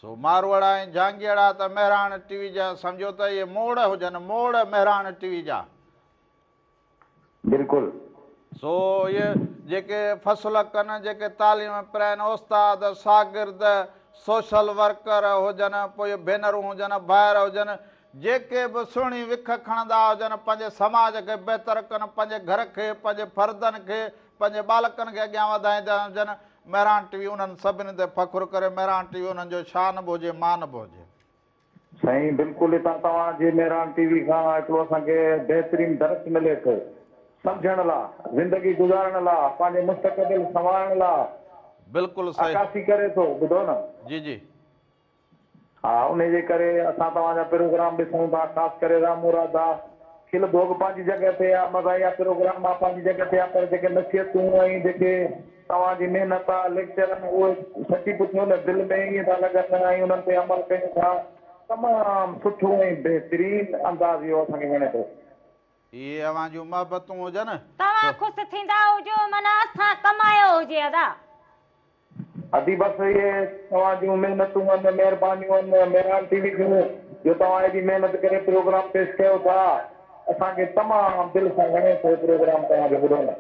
सो मारवाड़ा ऐं जहांगीरा त महिराण टीवी जा सम्झो त इहे मोड़ हुजनि मोड़ महिराण टीवी जा बिल्कुलु सो इहे जेके फ़सुल कनि जेके तालीम पिराइनि उस्ताद शागिर्द सोशल वर्कर हुजनि पोइ इहे भेनरूं हुजनि ॿाहिरि हुजनि जेके बि सुहिणी विख खणंदा हुजनि पंहिंजे समाज खे बहितर कनि पंहिंजे घर खे पंहिंजे फर्दनि खे पंहिंजे बालकनि खे अॻियां वधाईंदा हुजनि महिराण टीवी उन्हनि सभिनी ते फ़ख़ुरु करे महिराण टीवी उन्हनि जो शान बि हुजे मान बि हुजे साईं बिल्कुलु हितां तव्हांजे महिराण टीवी खां हिकिड़ो असांखे बहितरीनु दर्स मिले थो सम्झण लाइ ज़िंदगी गुज़ारण लाइ पंहिंजे मुस्तक़बिल संवारण लाइ बिल्कुलु सही अकासी करे थो ॿुधो न जी जी हा उन जे करे असां तव्हांजा प्रोग्राम ॾिसूं था ख़ासि करे रामू राधा खिल भोग पंहिंजी जॻह ते आहे मज़ाहिया प्रोग्राम आहे पंहिंजी जॻह ते आहे पर जेके नसीहतूं ऐं जेके तव्हांजी महिनत आहे लेक्चर आहिनि उहे सची पुछियूं न दिलि में ईअं था लॻनि ऐं उन्हनि ते अमल कयूं था तमामु सुठो ऐं बहितरीनु अंदाज़ इहो असांखे वणे थो इहे अवां जूं मोहबतूं हुजनि तव्हां ख़ुशि थींदा हुजो माना असां कमायो हुजे अदा अदी बसि इहे तव्हां महिनतूं आहिनि महिरबानियूं आहिनि महिरान टीवी जूं जो तव्हां एॾी महिनत करे प्रोग्राम पेश कयो था असांखे तमामु दिलि सां वणे थो प्रोग्राम तव्हांखे ॿुधो न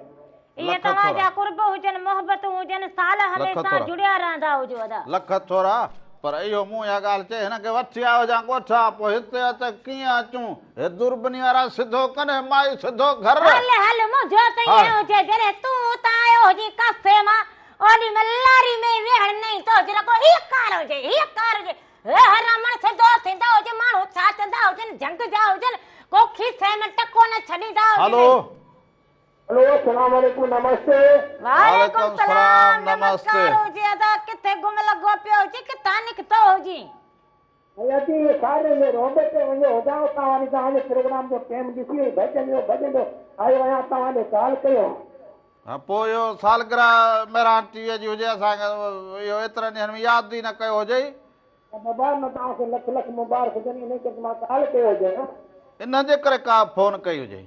इहे तव्हांजा कुर्ब हुजनि मोहबतूं हुजनि साल हमेशह जुड़िया रहंदा हुजो अदा लख थोरा पर इहो मूं इहा ॻाल्हि चए हिनखे वठी आयो हुजां ॻोठां पोइ हिते अच कीअं अचूं हे दुर्बनी वारा सिधो कनि माई सिधो घर हल मुंहिंजो त ईअं हुजे जॾहिं तूं त आयो हुजी कासे मां ओॾी महिल लारी में वेहण नहीं तो जरा को ही कार हुजे रमण सिधो थींदा हुजे माण्हू छा चंदा हुजनि जंग जा हुजनि को खीसे में टको न छॾींदा हुजनि हलो हेलो अस्सलाम वालेकुम नमस्ते वालेकुम सलाम नमस्कार हुजे अदा किथे गुम लॻो पियो हुजे किथां निकितो हुजी अॼु सारे में रोडे ते वञो हुजां तव्हांजे तव्हांजे प्रोग्राम जो टाइम ॾिसी भॼंदो आयो आहियां तव्हांजो कॉल कयो हा पोइ इहो सालगिरह महिरान टीवीअ जी हुजे असांखे इहो एतिरनि ॾींहंनि में यादि ई न कयो हुजे मोबाइल में तव्हांखे लख लख मुबारक हुजनि इन करे मां कॉल कयो हुजे न इन जे करे का फ़ोन कई हुजे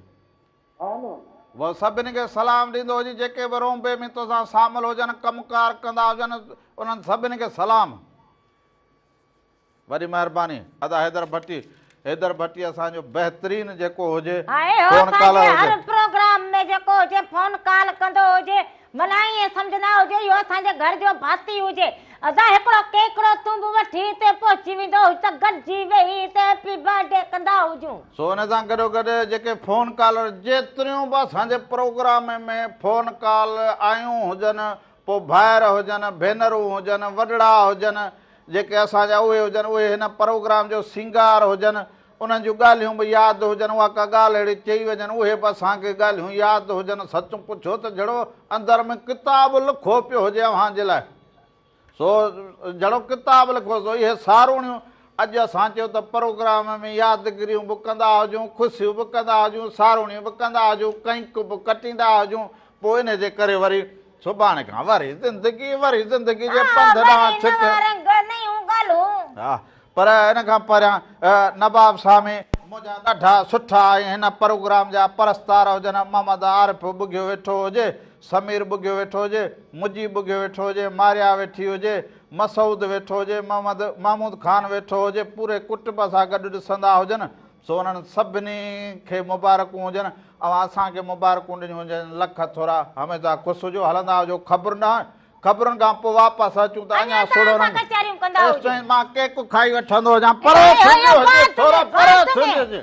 हा न उहो सभिनी खे सलाम ॾींदो हुजे जेके बि रोंबे में तोसां शामिल हुजनि कमकार कंदा हुजनि उन्हनि सभिनी खे सलाम वॾी महिरबानी अदा हैदर भट्टी असांजो बहितरीनु जेको हुजे फोन कॉल हर प्रोग्राम में जेको हुजे फोन कॉल कंदो हुजे माना ईअं सम्झंदा हुजे इहो असांजे घर जो भाती हुजे असां हिकिड़ो केकड़ो तूं बि वठी हिते पहुची वेंदो हुज त गॾिजी वेही हिते हैप्पी बर्थडे कंदा हुजूं सो हुन सां गॾोगॾु जेके फोन कॉल जेतिरियूं बि असांजे प्रोग्राम में फोन कॉल आयूं हुजनि पोइ भाइर हुजनि भेनरूं हुजनि वॾड़ा हुजनि जेके असांजा उहे हुजनि उहे हिन प्रोग्राम जो सिंगार हुजनि उन्हनि जूं ॻाल्हियूं बि यादि हुजनि उहा का ॻाल्हि अहिड़ी चई वञनि उहे बि असांखे ॻाल्हियूं यादि हुजनि सचु पुछो त जहिड़ो अंदरि में किताब लिखो पियो हुजे अव्हांजे लाइ सो जहिड़ो किताब लिखो सो इहे सारूणियूं अॼु असां चयो त प्रोग्राम में यादगिरियूं बि कंदा हुजूं ख़ुशियूं बि कंदा हुजूं सारूणियूं बि कंदा हुजूं कंक बि कटींदा हुजूं पोइ इन जे करे वरी सुभाणे खां वरी ज़िंदगी जे पंध ॾांहुं छिक हा पर इन खां परियां नवाब सामी मुंहिंजा ॾाढा सुठा ऐं हिन प्रोग्राम जा परस्तार हुजनि मोहम्मद आरिफ ॿुधियो वेठो हुजे, समीर ॿुधियो वेठो हुजे, मुजी ॿुधियो वेठो हुजे, मारिया वेठी हुजे, मसूद वेठो हुजे, महमूद खान वेठो हुजे, पूरे कुटुंब सां गॾु ॾिसंदा हुजनि। सो उन्हनि सभिनी खे मुबारकूं हुजनि ऐं असांखे मुबारकूं ॾिनियूं हुजनि लख थोरा। हमेशह ख़ुशि हुजो, हलंदा हुजो। ख़बरुनि खां पोइ वापसि अचूं त अञा सुठो मां केक खाई वठंदो हुजां। पर थोरा पर हुजे।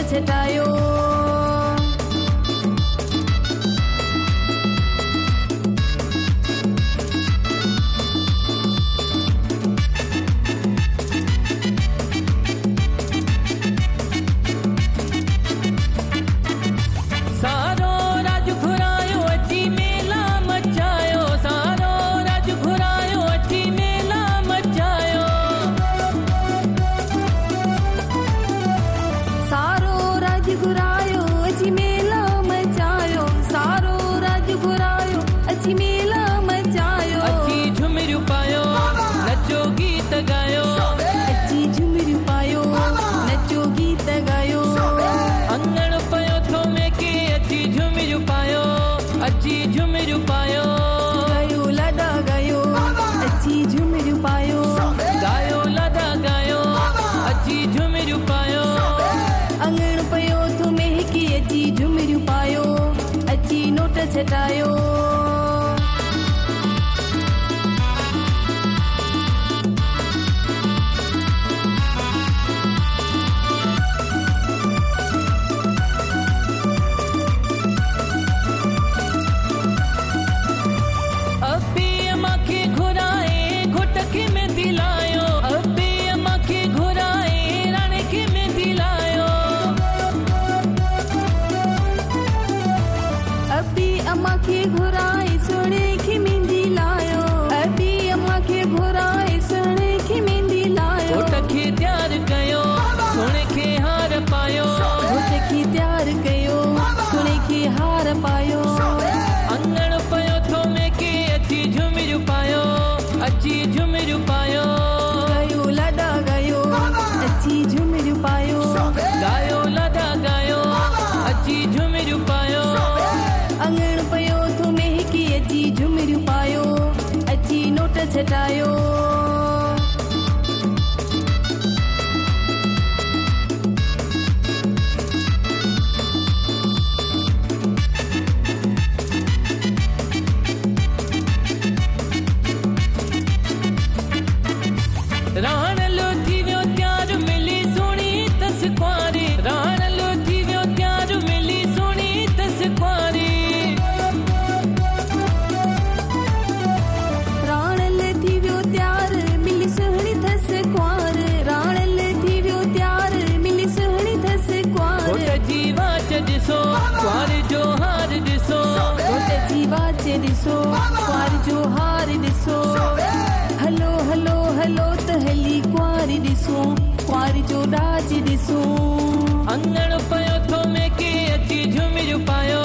छटायो सारो राज घुरायो अची मेला मचायो, सारो राज घुरायो अची मेला मचायो, सारो राज घुरायो अची मेला मचायो, सारो राज घुरायो अची मेला मचायो, अची झुमरियूं पायो नचो गीत गायो, अची झुमरियूं पायो नचो गीत गायो, अंगण पयो थो में के अची झुमरियूं पायो, अची झुमरियूं पायो, गायो लाॾा गायो अची झुमरियूं पायो, गायो लाॾा गायो अची झुमरियूं पायो, अंगण पयो थो में के अची झुमरियूं पायो, अची नोट छटायो। अची झुमरियूं पायो, गायो लाॾा गायो अची झुमरियूं पायो, गायो लाॾा गायो अची झुमरियूं पायो, अंगण पयो थो महकी अची झुमरियूं पायो, अची नोट छटायो। ॾिसो कुंवार जो हार ॾिसो, हलो हलो हलो त हली कुंवार ॾिसो, कुंवार जो राज ॾिसो, अंगण पयो थो में के अची झुमरियूं पायो,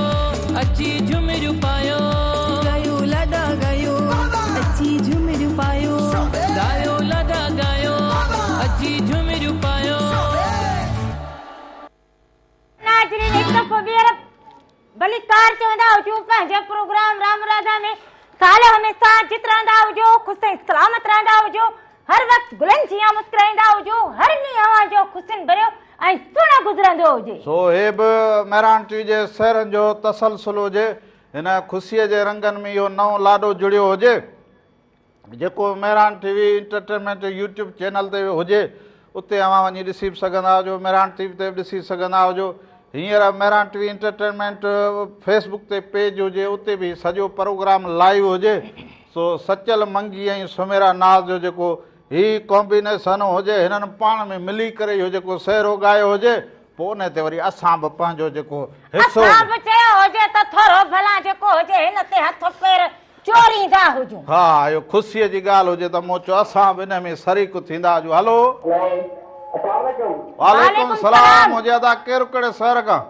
अची झुमरियूं पायो, गायो लाॾा गायो अची झुमरियूं पायो, गायो लाॾा गायो अची झुमरियूं पायो। नाज़रीन हिकु दफ़ो ॿीहर भलीकार चवंदा हुजो पंहिंजे प्रोग्राम राम राधा में साल हमेशह जित रहंदा हुजो, ख़ुशि ऐं सलामत रहंदा हुजो, हर वक़्तु गुलनि जीअं मुस्कुराईंदा हुजो, हर ॾींहुं अव्हां जो ख़ुशियुनि भरियो ऐं सुहिणो गुज़रंदो हुजे। सो हे बि महिराण टीवी जे शहरनि जो तसलसल हुजे, हिन ख़ुशीअ जे रंगनि में इहो नओं लाॾो जुड़ियो हुजे जेको महिराण टीवी इंटरटेनमेंट यूट्यूब चैनल ते हुजे, उते अवां वञी ॾिसी बि सघंदा हुजो, महिराण टीवी ते बि ॾिसी सघंदा हुजो। हींअर महिराण टीवी इंटरटेनमेंट फेसबुक ते पेज हुजे, उते बि सॼो प्रोग्राम लाइव हुजे। सो सचल मंगी ऐं सुमेरा नाज़ जो जेको ही कॉम्बिनेशन हुजे, हिननि पाण में मिली करे इहो जेको सहरो ॻायो हुजे, पोइ उन ते वरी असां बि पंहिंजो जेको हिसो असां बि चयो हुजे त थोरो भला जेको हुजे हिन ते हथ पेर चोरींदा हुजूं। हा, इहो ख़ुशीअ जी ॻाल्हि हुजे त मूं चयो असां बि हिन में शरीक थींदा हुजूं। हलो, वालेकुम सलाम। हुजे अदा केरु कहिड़े शहर खां?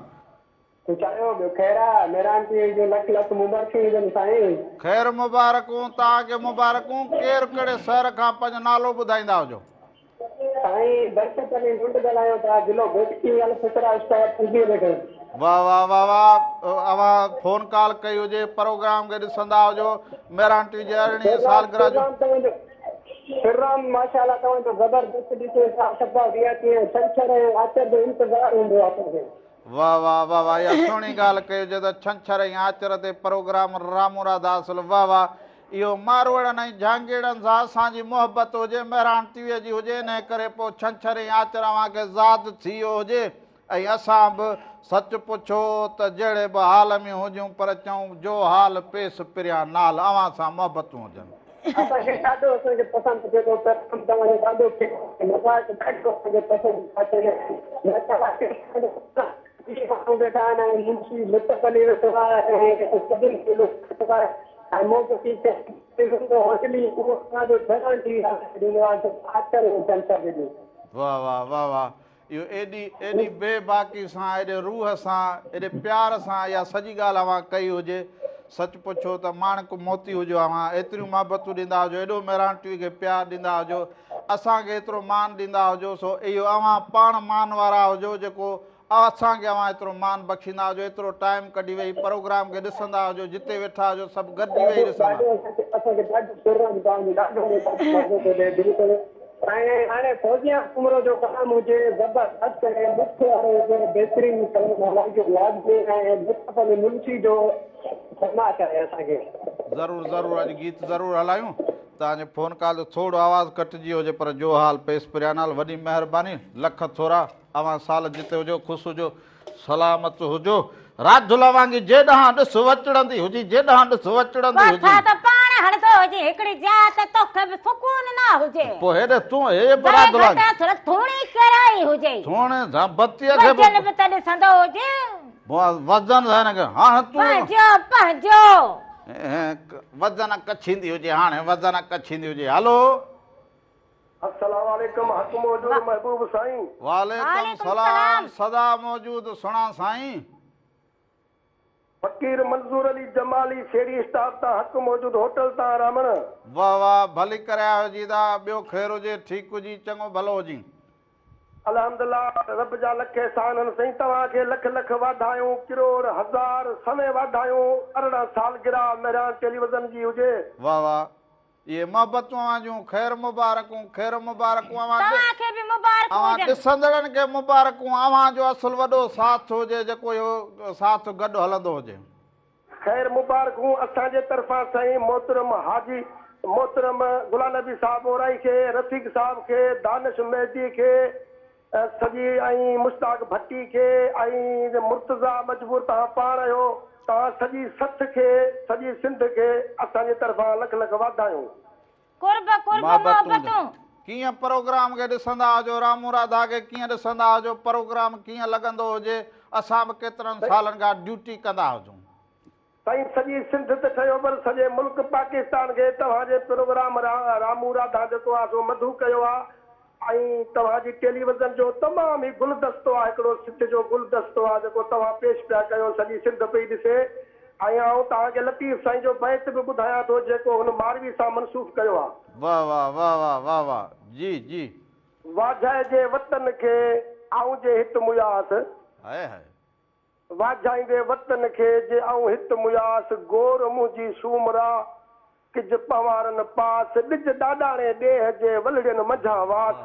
ख़ैर मुबारकूं, तव्हांखे मुबारकूं। केरु कहिड़े शहर खां पंहिंजो नालो ॿुधाईंदा हुजो। वाह वाह वाह वाह, अवां फोन कॉल कई हुजे, प्रोग्राम खे ॾिसंदा हुजो, महिराण टीवी जे 18 सालगिरह जो। माशाअल्लाह तव्हांजो ज़बरदस्त ॾिसो शब्द रियाती छंछर ऐं आचर जो इंतज़ार हूंदो आहे। वाह वाह वाह वाह, इहा सुहिणी ॻाल्हि कई हुजे त छंछर ऐं आचर ते प्रोग्राम रामूरा दासल। वाह वाह, इहो मारवाड़नि ऐं जहांगीरनि सां असांजी मोहबत हुजे, महिराण टीवीअ जी हुजे, इन करे पोइ छंछर ऐं आचर अव्हांखे ज़ाद थी वियो हुजे। ऐं असां बि सच पुछो त जहिड़े बि हाल में हुजूं, पर चऊं जो हाल पेश पिरिया नाल, अव्हां सां मोहबतूं हुजनि। असांखे ॾाढो असांखे पसंदि थिए थो, तव्हांजो ॾाढो वेठा आहिनि, मुंशी मुतकली वेठो आहे, वाह वाह वाह वाह, इहो एॾी बेबाकी सां, एॾे रूह सां, एॾे प्यार सां इहा सॼी ॻाल्हि अव्हां कई हुजे। सच पुछो त माणक मोती हुजो, अव्हां एतिरियूं मोहबतूं ॾींदा हुजो, एॾो महिराण टीवी खे प्यारु ॾींदा हुजो, असांखे एतिरो मान ॾींदा हुजो। सो इहो अव्हां पाण मान वारा हुजो जेको असांखे अव्हां एतिरो मान बख़्शींदा हुजो, एतिरो टाइम कढी वेही प्रोग्राम खे ॾिसंदा हुजो, जिते वेठा हुजो सभु गॾिजी वेही ॾिसंदा। ऐं हाणे फौजिया उमिरि जो कलाम हुजे, ज़बरदस्त ऐं मुख्य हुजे, बहितरीनु ऐं मुंशी जो फरमाइश आहे असांखे। ज़रूरु ज़रूरु, अॼु गीत ज़रूरु हलायूं। तव्हांजे फ़ोन कॉल जो थोरो आवाज़ु कटिजी हुजे, पर जो हाल पेश पिरियानाल, वॾी महिरबानी, लख थोरा। अव्हां साल जिते हुजो, ख़ुशि हुजो, सलामत हुजो। राधुला वांगी जेॾां ॾिस वचड़ंदी हुजी, जेॾां ॾिस वचड़ंदी हुजी, हणंदो हुजे हिकिड़ी जात तोखे बि सुकून न हुजे। पोइ हेॾे तूं हे बरादुला थोड़ी कराई हुजे, थोणे जा बत्तीअ खे वजन बि त ॾिसंदो हुजे, वज़न हिन खे हाणे तूं पंहिंजो वज़न कछींदी हुजे, हाणे वज़न कछींदी हुजे। हलो, अस्सलाम वालेकुम, हक़ मौजूद महबूब साईं। वालेकुम सलाम, सदा मौजूद सुणा साईं। फकीर मंजूर अली जमाली शेरी स्टाफ ता हक़ मौजूद होटल ता रामण। वाह वाह, भली करे आयो जी दा, ॿियो ख़ैर हुजे, ठीक हुजी, चङो भलो हुजी। अल्हम्दुलिल्लाह, रब जा लख एहसान आहिनि साईं, तव्हांखे लख लख वाधायूं, किरोड़ हज़ार समय वाधायूं। 18 सालगिरह महिराण टेलीविज़न जी हुजे। वाह वाह, ये मोहबतूं आवाजूं, ख़ैर मुबारकूं, ख़ैर मुबारकूं। तव्हांखे बि मुबारकूं हुजनि, ॾिसंदड़नि खे मुबारकूं। अव्हां जो असुल वॾो साथ हुजे, जेको इहो साथ गॾु हलंदो हुजे। ख़ैर मुबारकूं असांजे तरफ़ां साईं। मोहतरम हाजी मोहतरम गुलाम नबी साहब ओराई खे, रफ़ीक साहब खे, दानिश मेहदी खे, सॼी ऐं मुश्ताक भट्टी खे, ऐं मुर्तज़ा मजबूर तव्हां पाण आहियो, तव्हां सॼी सथ खे, सॼी सिंध खे असांजे तरफ़ां लख लख वाधायूं। कीअं प्रोग्राम खे ॾिसंदा हुजो, रामू राधा खे कीअं ॾिसंदा हुजो, प्रोग्राम कीअं लॻंदो हुजे, असां बि केतिरनि सालनि खां ड्यूटी कंदा हुजूं साईं। सॼी सिंध त ठहियो, पर सॼे मुल्क पाकिस्तान खे तव्हांजे प्रोग्राम रामू राधा जेको आहे सो मधु कयो आहे। ऐं तव्हांजी टेलीविज़न जो तमामु ई गुलदस्तो आहे, हिकिड़ो सिंध जो गुलदस्तो आहे जेको तव्हां पेश पिया कयो, सॼी सिंध पई ॾिसे। ऐं आउं तव्हांखे लतीफ़ साईं जो बैत बि ॿुधायां थो जेको हुन मारवी सां मनसूख़ कयो आहे। वाह वाह वाह वाह वाह वाह, जी जी। वाझाए जे वतन खे आऊं जे हित मुयास, वाझाईंदे वतन खे जे आऊं हित मुयास, गोर मुंहिंजी सूमरा किज पवारनि पास, ॾिज ॾाॾाणे ॾेह जे वलड़ियुनि मंझां वास।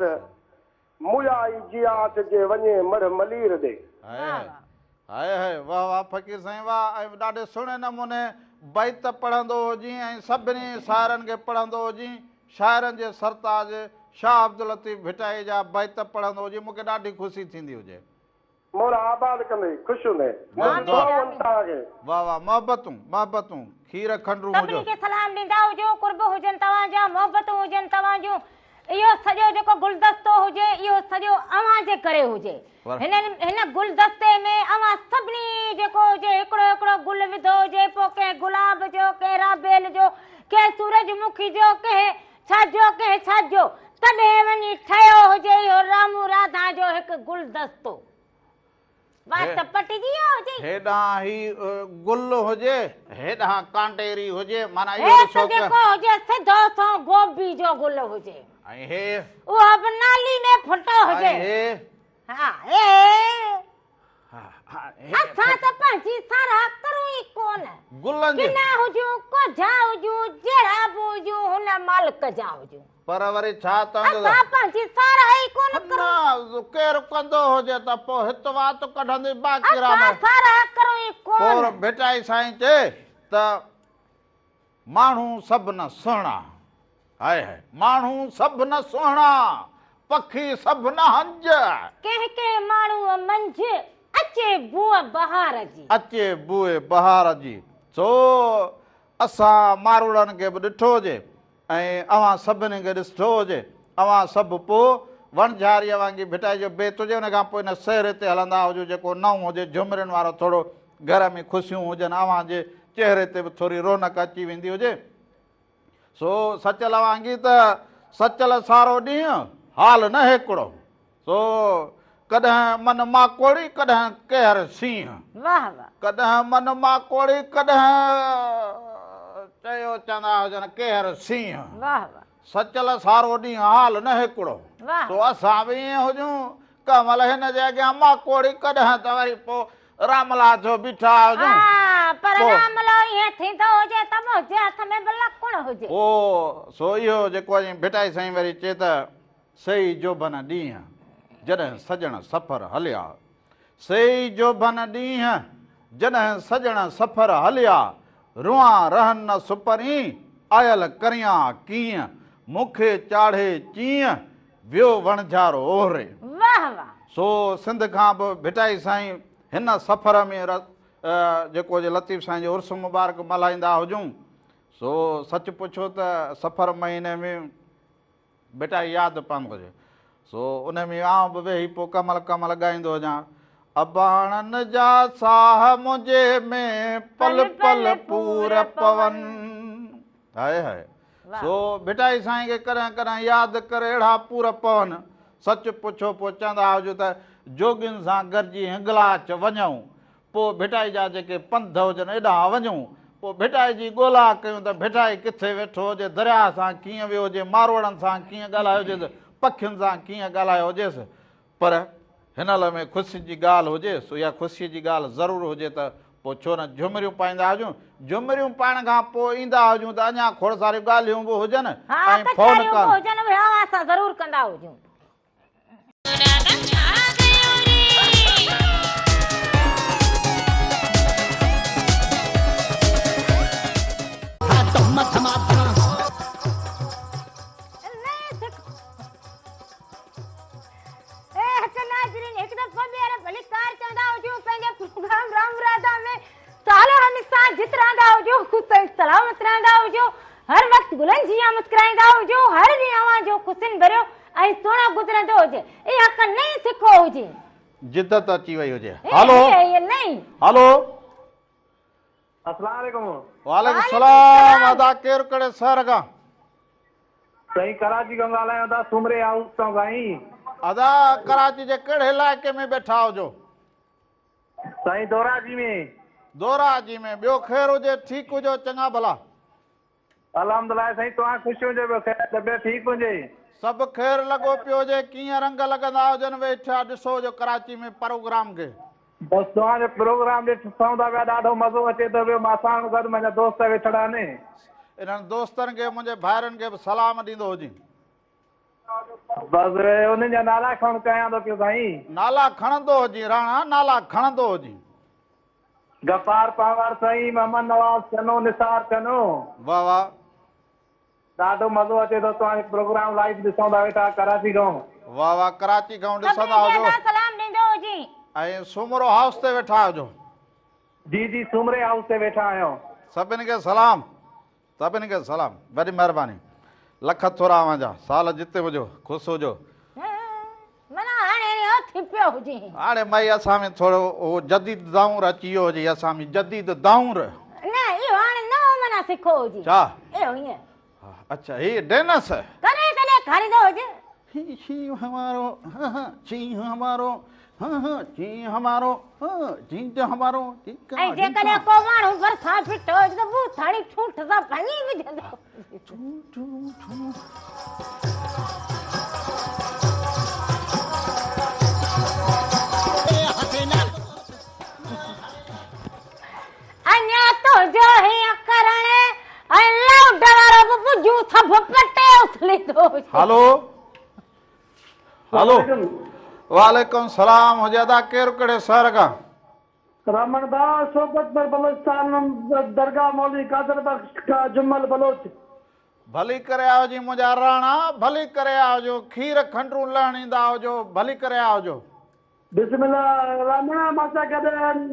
मुयाई जियात जे वञे मर मलीर दे। हाय हाय वाह वाह फ़कीर साईं वाह। ऐं ॾाढे सुहिणे नमूने बैत पढ़ंदो हुजी ऐं सभिनी शाइरनि खे पढ़ंदो हुजी। शाइरनि जे सरताज शाह अब्दुल लतीफ़ भिटाई जा बैत पढ़ंदो हुजी। मूंखे ॾाढी ख़ुशी थींदी हुजे। मोरा आबाद कंदे ख़ुशि हूंदे। वाह वाह मोहबतूं मोहबतूं खीर खंडरू हुजो। सभिनी खे सलाम ॾींदा हुजो। कुर्ब हुजनि तव्हांजा, मोहबतूं हुजनि तव्हांजूं। इहो सॼो जेको गुलदस्तो हुजे इहो सॼो अव्हां जे करे हुजे। हिन गुलदस्ते में अव्हां सभिनी जेको हुजे हिकिड़ो हिकिड़ो गुल विधो हुजे, पोइ कंहिं गुलाब जो, कंहिं राबेल जो, कंहिं सूरजमुखी जो, कंहिं छाजो, कंहिं छाजो, तॾहिं वञी ठहियो हुजे इहो रामू राधा जो हिकु गुलदस्तो। बात पटिजी हुजे। हेॾां ही गुल हुजे, हेॾां कांटेरी हुजे, माना इहो हेठि ॾिसो जेको हुजे सिधो सो गोभी जो गुल हुजे। ऐं हे उहो बि नाली में फुटो हुजे। हा असां त पंहिंजी साराह करूं ई कोन। गुलनि किना हुजूं, कोझा हुजूं, जहिड़ा बि हुजूं, हुन मालिक जा हुजूं। पर वरी छा तव्हांजो असां पंहिंजी साराह ई कोन न केरु कंदो हुजे त पोइ हितु वात कढंदी बाक़ी असां साराह करूं ई कोन। पोइ भिटाई साईं चए त माण्हू सभु न सुहिणा। हाय हाय माण्हू सभु न सुहिणा, पखी सभु न हंज। कंहिं कंहिं माण्हूअ मंझि अचे बूअ बहार जी। अचे बूए बहार जी। सो असां मारूड़नि खे बि ॾिठो हुजे ऐं अव्हां सभिनी खे ॾिठो हुजे। अव्हां सभु पोइ वणझारीअ वांगुरु भिटाई जो बेत हुजे, हुन खां पोइ हिन सहरे ते हलंदा हुजो जेको नओं हुजे, झुमरियुनि वारो थोरो घर में ख़ुशियूं हुजनि, अव्हां जे चहिरे ते बि थोरी रौनक अची वेंदी हुजे। सो सचल वांगी त सचल सारो ॾींहुं हाल न हिकिड़ो। सो कॾहिं मन माकोड़ी कॾहिं कहर सींह। वाह वाह। कॾहिं मन माकोड़ी कॾहिं चयो चवंदा हुजनि कहर सींह। वाह वाह। सचल सारो ॾींहुं हाल न हिकिड़ो। वाह। सो असां बि ईअं हुजूं कमल हिन जे अॻियां माकोड़ी कॾहिं त वरी पोइ रामला जो बीठा हुजूं। पर रामलो ईअं थींदो हुजे त मुंहिंजे हथ में बि लकुण हुजे। ओ सो इहो जेको अॼु भिटाई साईं वरी चए त सही जोबन ॾींहं जॾहिं सजण सफ़र हलिया। सही जोबन ॾींहं जॾहिं सजण सफ़र हलिया, रुआं रहनि न सुपरी आयल करियां कीअं, मूंखे चाढ़े चीअं वियो वणझारो ओहरे। वाह वाह। सो सिंध खां बि भिटाई साईं हिन सफ़र में जेको जे लतीफ़ साईं जो उर्स मुबारक मल्हाईंदा हुजूं। सो सच पुछो त सफ़र महीने में भिटाई यादि पवंदो हुजे। सो उन में आउं बि वेही पोइ कमल कमल ॻाईंदो हुजां। अबाणनि जा साह मुंहिंजे में पल पल पूर पवन। हाय हाय। सो भिटाई साईं खे कॾहिं कॾहिं यादि करे अहिड़ा पूर पवन। सच पुछो पोइ चवंदा हुजो त जोगियुनि सां गॾिजी हिंगलाच वञूं, पोइ भिटाई जा जेके पंध हुजनि एॾां वञूं, पोइ भिटाई जी ॻोल्हा कयूं त भिटाई किथे वेठो हुजे, दरिया सां कीअं वियो हुजे, मारोड़नि सां कीअं ॻाल्हायो हुजेसि, पखियुनि सां कीअं ॻाल्हायो हुजेसि। पर हिन लाइ में ख़ुशी जी ॻाल्हि हुजे, सो इहा ख़ुशीअ जी ॻाल्हि ज़रूरु हुजे त पोइ छो न झुमरियूं पाईंदा हुजूं। झुमरियूं पाइण खां पोइ ईंदा हुजूं त अञा खोड़ सारियूं ॻाल्हियूं बि हुजनि ऐं फोन असां ज़रूरु कंदा हुजूं। सलामत रहंदा हुजो, हर वक्त गुलनि जिया मुस्कुराईंदा हुजो, हर ॾींहुं अव्हां जो ख़ुशियुनि भरियो ऐं सुहिणो गुज़रंदो हुजे। इहा हिकु नई सिखो हुजे, जिदत अची वई हुजे। हलो हलो अस्सलाम वालेकुम। वालेकुम सलाम। अदा केरु कड़े शहर खां? साईं कराची खां ॻाल्हायां था, सुमरे हाउस तां साईं। अदा कराची जे कहिड़े इलाइक़े में वेठा हुजो? साईं दोराजी में। दोराजी में। ॿियो ख़ैरु हुजे, ठीकु हुजो, चङा भला? अल्हम्दुलिल्लाह साईं, तव्हां ख़ुशि हुजे, तबियत ठीकु हुजे? सभु ख़ैरु लॻो पियो हुजे। कीअं रंग लॻंदा हुजनि वेठा ॾिसो जो कराची में प्रोग्राम खे? बसि तव्हांजो प्रोग्राम ॾिसूं था पिया, ॾाढो मज़ो अचे थो पियो। मां साण गॾु मुंहिंजा दोस्त वेठा आहिनि। इन्हनि दोस्तनि खे मुंहिंजे भाइरनि खे बि सलाम ॾींदो हुजे। बस उन्हनि जा नाला खण कयां थो पियो साईं। नाला खणंदो हुजी राणा, नाला खणंदो हुजी। गफ़ार पावार साईं, मोहम्मद नवाज़ चनो, निसार चनो। वाह वाह, ॾाढो मज़ो अचे थो तव्हांजो प्रोग्राम लाइव ॾिसूं था वेठा कराची खां। वाह वाह, कराची खां ॾिसंदा हुजो सलाम ॾींदो हुजी ऐं सुमरो हाउस ते वेठा हुजो। जी जी, सुमरे हाउस ते वेठा आहियूं। सभिनी खे सलाम, सभिनी खे सलाम, वॾी महिरबानी। लख थोरा जा साल जिते हुजो, ख़ुशि हुजो। मना हाणे थी पियो हुजे। हाणे माई असां में थोरो उहो जदीद दाऊर अची वियो हुजे, असां में जदीद दाऊर। न इहो हाणे नओं मना सिखो हुजे। छा इहो ईअं? अच्छा, ही डेनस कॾहिं कॾहिं खारींदो हुजे। शी हमारो, ची हमारो, ची हमारो, जींज हमारो। ऐं जेकॾहिं को माण्हू बरसां फिटो हुजे त बू थाणी ठूठ सां पाणी विझंदो। अञा तो जो हीअं करण ऐं लाउड वारो बि पुजू सभु पटे उथली थो। हेलो हेलो, वालेकुम सलाम। हुजे अदा केरु कहिड़े शहर खां? रमन दास सोबतपुर बलोचिस्तान, दरगाह मौलवी कादर बख्श का जुम्मल बलोच। भली करे आओ मुंहिंजा राणा, भली करे आओ। खीर खंडरू लहण ईंदा हुजो, भली करे आओ। बिस्मिल्लाह रमन, मासा गॾु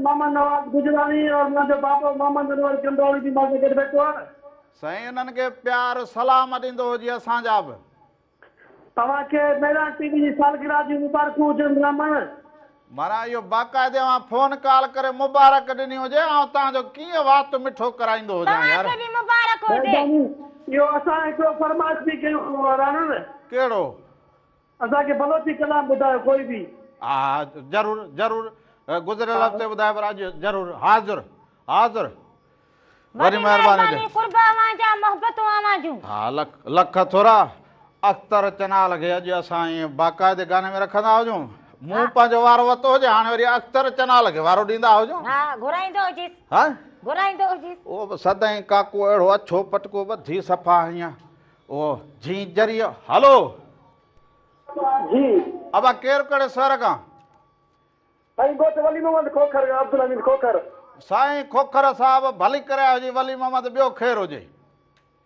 मोहम्मद नवाज़ गुजरानी और मुंहिंजो बाबो मोहम्मद अनवर चंदौली बि मासा गॾु वेठो आहे। साईं उन्हनि खे प्यार सलाम ॾींदो हुजे असांजा बि। तव्हांखे मेरा टीवी जी सालगिरह जी मुबारकूं हुजनि रमन। माना इहो बाक़ाइदे मां फोन कॉल करे मुबारक ॾिनी हुजे ऐं तव्हांजो कीअं वात मिठो कराईंदो हुजां यार। तव्हांखे बि मुबारक हुजे। इहो असां हिकिड़ो फरमाइश बि कयूं राणन। कहिड़ो? असांखे बलोची कलाम ॿुधायो कोई बि। हा ज़रूरु ज़रूरु, गुज़िरियल हफ़्ते ॿुधायो पर अॼु ज़रूरु हाज़िर हाज़िर। वॾी महिरबानी। हा लख लख थोरा। अख़्तर चनाल खे अॼु असां ईअं बाक़ाइदे गाने में रखंदा हुजूं। मूं पंहिंजो वारो वरितो हुजे, हाणे वरी अख़्तर चनाल खे वारो ॾींदा हुजूं। उहो बि सदाईं काको अहिड़ो अछो पटको ॿधी सफ़ा हीअं उहो जी जरियो। हलो जी अबा केरु कहिड़े शहर खां? साईं गोट वली मोहम्मद खोखर, अब्दुल हमीद खोखर। साईं खोखर साहब भली करे हुजे। वली मोहम्मद ॿियो ख़ैरु हुजे।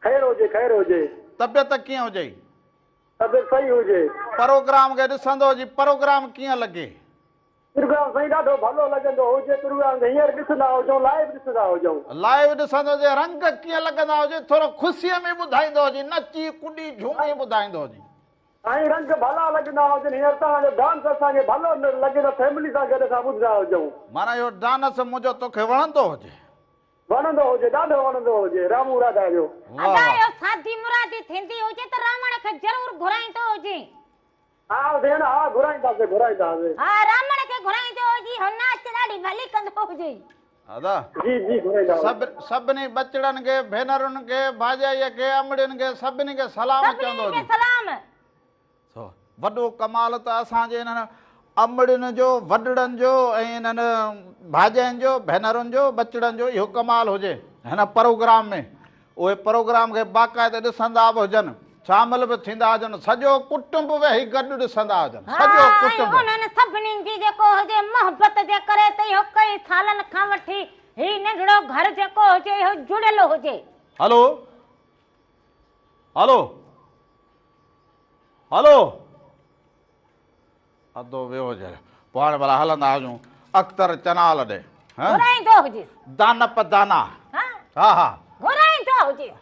खैर हुजे, खैर हुजे। तबियत कीअं हुजे? तबियत सही हुजे। प्रोग्राम खे ॾिसंदो हुजे, प्रोग्राम कीअं लॻे? प्रोग्राम साईं ॾाढो भलो लॻंदो हुजे। प्रोग्राम हींअर ॾिसंदा हुजऊं, लाइव ॾिसंदा हुजऊं। लाइव ॾिसंदो हुजे, रंग कीअं लॻंदा हुजे, थोरो ख़ुशीअ में ॿुधाईंदो हुजे, नची कुॾी झूमी ॿुधाईंदो हुजे। साईं रंग भला लॻंदा हुजनि। हींअर तव्हांजो डांस असांखे भलो लॻे, फैमिली सां गॾु असां ॿुधंदा हुजऊं। माना इहो डांस मुंहिंजो तोखे वणंदो हुजे? वणंदो हुजे, ॾाढो वणंदो हुजे। रामू राधा जो शादी मुरादी थींदी हुजे त रावण खे ज़रूरु घुराईंदो हुजे। हा भेण, हा घुराईंदासीं घुराईंदासीं। हा रावण खे घुराईंदो हुजे, हो नाच ॾाढी भली कंदो हुजे। दादा जी जी घुराईंदासीं। सभिनी बचड़नि खे, भेनरुनि खे, भाॼाईअ खे, अमड़ियुनि खे, सभिनी खे सलाम चवंदो हुजे। सलाम। वॾो कमाल त असांजे हिननि अमड़ियुनि जो, वॾड़नि जो ऐं हिननि भाॼाइनि जो, भेनरुनि जो, बचड़नि जो इहो कमाल हुजे हिन प्रोग्राम में। उहे प्रोग्राम खे बाक़ाइदे ॾिसंदा बि हुजनि, शामिल बि थींदा हुजनि, सॼो कुटुंब वेही गॾु ॾिसंदा हुजनि, सॼो कुटुंब। उन्हनि सभिनीनि जी जेको हुजे मोहबत जे करे त इहो कई सालनि खां वठी ही नंढड़ो घर जेको हुजे इहो जुड़ियल हुजे। हलो हलो हलो अधो वियो हुजे, पोइ हाणे भला हलंदा हुजूं अख़्तर चनाल ॾे। घुराईंदो हुजे दानप दाना। हाँ हाँ घुराईंदो हुजे।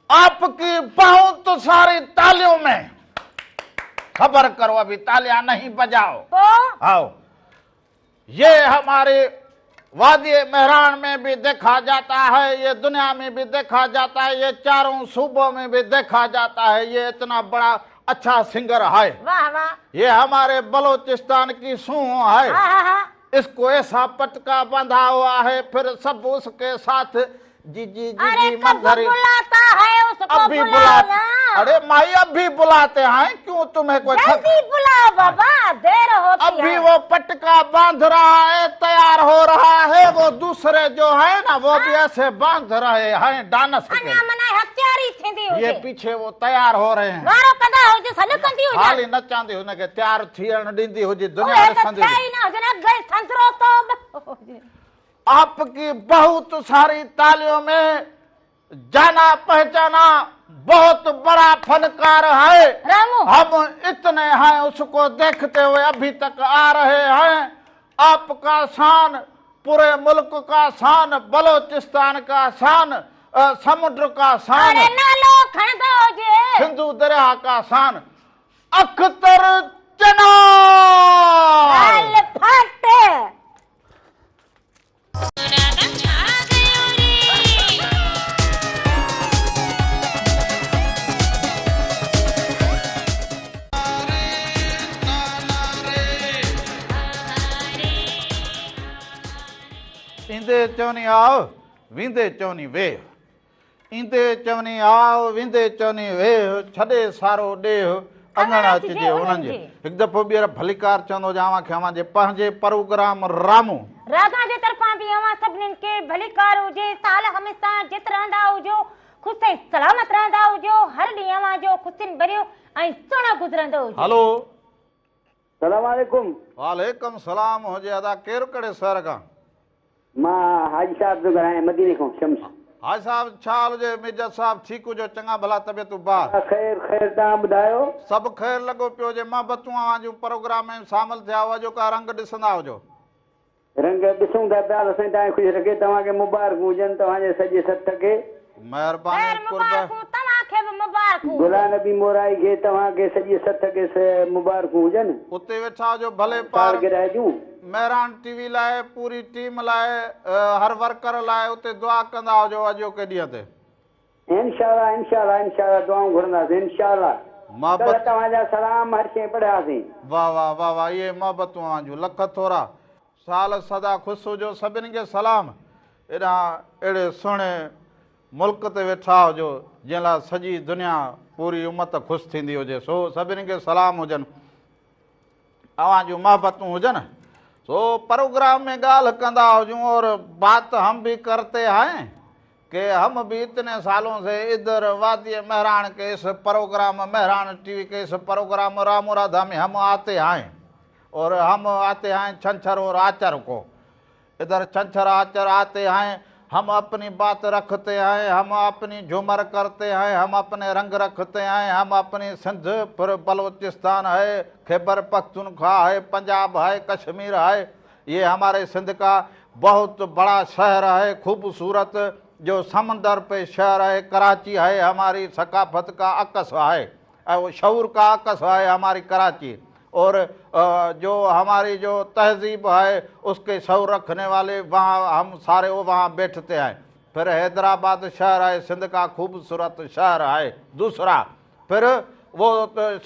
आपकी बाहों तो सारी तालियों में, खबर करो अभी तालियां नहीं बजाओ। आओ, ये हमारे वादी मेहरान में भी देखा जाता है, ये दुनिया में भी देखा जाता है, ये चारों सूबों में भी देखा जाता है। ये इतना बड़ा अच्छा सिंगर है। वाह वाह। ये हमारे बलोचिस्तान की सूह है। इसको ऐसा पटका बंधा हुआ है, फिर सब उसके साथ जी जी जी जी मंजरी बुलाता है उसको। अभी बुलाते। अरे माई अभी बुलाते हैं, क्यों तुम्हें कोई जल्दी बुलाओ बाबा, देर होती है। अभी वो पटका बांध रहा है, तैयार हो रहा है। वो दूसरे जो है ना वो भी ऐसे बांध रहे हैं डांस के। मना हत्यार तैयारी थींदी ये हुजे पीछे वो तैयार हो रहे हैं वारो कंदा हुजे सॾु कंदी हुजे हाली नचांदी हुनखे तैयार थियण ॾींदी हुजे दुनिया ओए त ॾिसंदी थिया हुजे। ई न हुजे न गए संतरो तो हुजे आपकी बहुत सारी तालियों में जाना पहचाना बहुत बड़ा फनकार है रामू हम इतने हैं उसको देखते हुए अभी तक आ रहे हैं आपका शान पूरे मुल्क का शान बलोचिस्तान का शान समुद्र का शान अरे नालो खणदो हुजे सिंधु दरिया का शान अख्तर जना हाल फट इंदे चवनी आओ विंदे चवनी वे इंदे चवनी आओ विंदे चवनी वे छॾे सारो ॾेह अंगण अचिजे उन्हनि जे हिकु दफ़ो ॿीहर भलीकार चवंदो जावां खे अवां जे पंहिंजे प्रोग्राम रामू राधा जे तरफां बि अवां सभिनीनि खे भलीकार हुजे साल हमेशा जित रहंदा हुजो ख़ुशि ऐं सलामत रहंदा हुजो हर ॾींहुं अवां जो ख़ुशियुनि भरियो ऐं सुहिणो गुज़रंदो हुजे हलो सलाम वालेकुम वालेकुम सलाम हुजे अदा केरु कहिड़े शहर खां मां हाजी साहब जो ॻाल्हायां मदीने खां शम्स हाजी साहब छा हाल हुजे मिर्जा साहब ठीकु हुजो चङा भला तबियतूं ॿार ख़ैर ख़ैर तव्हां ॿुधायो सभु ख़ैर लॻो पियो हुजे मोहबतूं अवां जूं प्रोग्राम में शामिल थिया हुआ जो का रंग ॾिसंदा हुजो रंग ॾिसूं था पिया असां तव्हांखे ख़ुशि रखे तव्हांखे मुबारक हुजनि तव्हांजे सॼे सथ खे महिरबानी ख़ैर कुर्ब मुबारकूं तव्हांखे बि मुबारकूं गुला नबी मोराई खे तव्हांखे सॼे सथ खे मुबारकूं हुजनि उते वेठा हुजो भले पार सालगिरह जूं मेहरान टीवी लाइ पूरी टीम लाइ हर वर्कर लाइ उते दुआ कंदा हुजो अॼोके ॾींहं ते इंशाल्लाह इंशाल्लाह इंशाल्लाह दुआऊं घुरंदासीं इंशाल्लाह मोहबत कल्ह तव्हांजा सलाम हर शइ पढ़ियासीं वाह वाह वाह वाह इहे मोहबतूं अवां जूं लख थोरा साल सदा ख़ुशि हुजो सभिनी खे सलाम एॾा अहिड़े सुहिणे मुल्क ते वेठा हुजो जंहिं लाइ सॼी दुनिया पूरी उमत ख़ुशि थींदी हुजे सो सभिनी खे सलाम हुजनि अवां जूं मोहबतूं हुजनि सो प्रोग्राम में ॻाल्हि कंदा हुजूं और बात हम भी करते हैं कि हम भी इतने सालों से इधर वादी मेहरान के इस प्रोग्राम मेहरान टीवी के इस प्रोग्राम रामू राधा में हम आते हैं और हम आते हैं छंछर और आचर को इधर छंछर आचर आते हैं हम अपनी बात रखते हैं हम अपनी झूमर करते हैं हम अपने रंग रखते हैं हम अपनी सिंध फिर बलोचिस्तान है खैबर पख्तूनख्वा है पंजाब है कश्मीर है ये हमारे सिंध का बहुत बड़ा शहर है खूबसूरत जो समंदर पे शहर है कराची है हमारी सकाफत का अक्स है वो शऊर का अक्स है हमारी कराची और जो हमारी जो तहजीब है उसके शऊर रखने वाले वहाँ हम सारे वो वहाँ बैठते हैं फिर हैदराबाद शहर है सिंध का खूबसूरत शहर है दूसरा फिर वो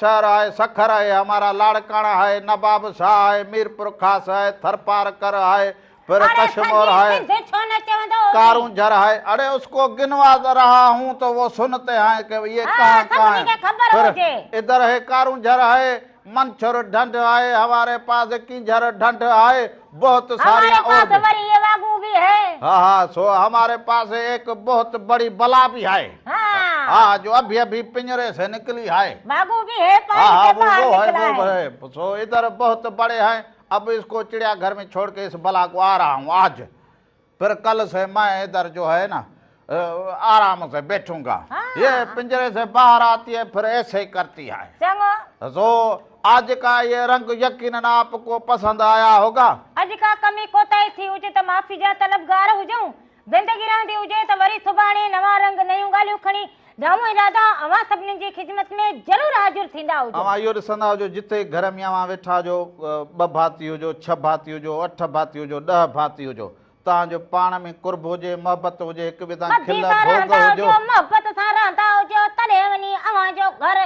शहर है सखर है हमारा लाड़काना है नवाब शाह है मीरपुर खास है थरपारकर है फिर कश्मीर है कारूंझर है अरे उसको गिनवा रहा हूँ तो वो सुनते हैं कि ये कहाँ कहाँ है फिर इधर है कारूंझर है मंछर ढंड है हमारे पास किंझर ढंड है बहुत सारी और भी है हाँ सो हमारे पास एक बहुत बड़ी बला भी है हाँ जो अभी अभी पिंजरे से निकली है बागू भी है हाँ वो है सो इधर बहुत बड़े हैं अब इसको चिड़ियाघर में छोड़ के इस बला को आ रहा हूँ आज फिर कल से मैं इधर जो है ना आराम से बैठूंगा ये पिंजरे से बाहर आती है फिर ऐसे ही करती है तो आज का ये रंग यकीनन आपको पसंद आया होगा अज का कमी कोताही थी हुजे त माफ़ी जा तलबगार हुजूं जिंदगी रहंदी हुजे त वरी सुभाणे नवा रंग नयूं ॻाल्हियूं खणी रामू इरादा अवां सभिनी जी खिदमत में जरूर हाज़िर थींदा हुजो अवां इहो ॾिसंदा हुजो जिते घर में अवां वेठा हुजो 2 भाती हुजो 6 भाती हुजो 8 भाती हुजो 10 भाती हुजो तव्हांजो पाण में कुर्ब हुजे मोहबत हुजे हिक ॿिए सां खिल भोग हुजो मोहबत सां रहंदा हुजो तॾहिं वञी अवां जो घर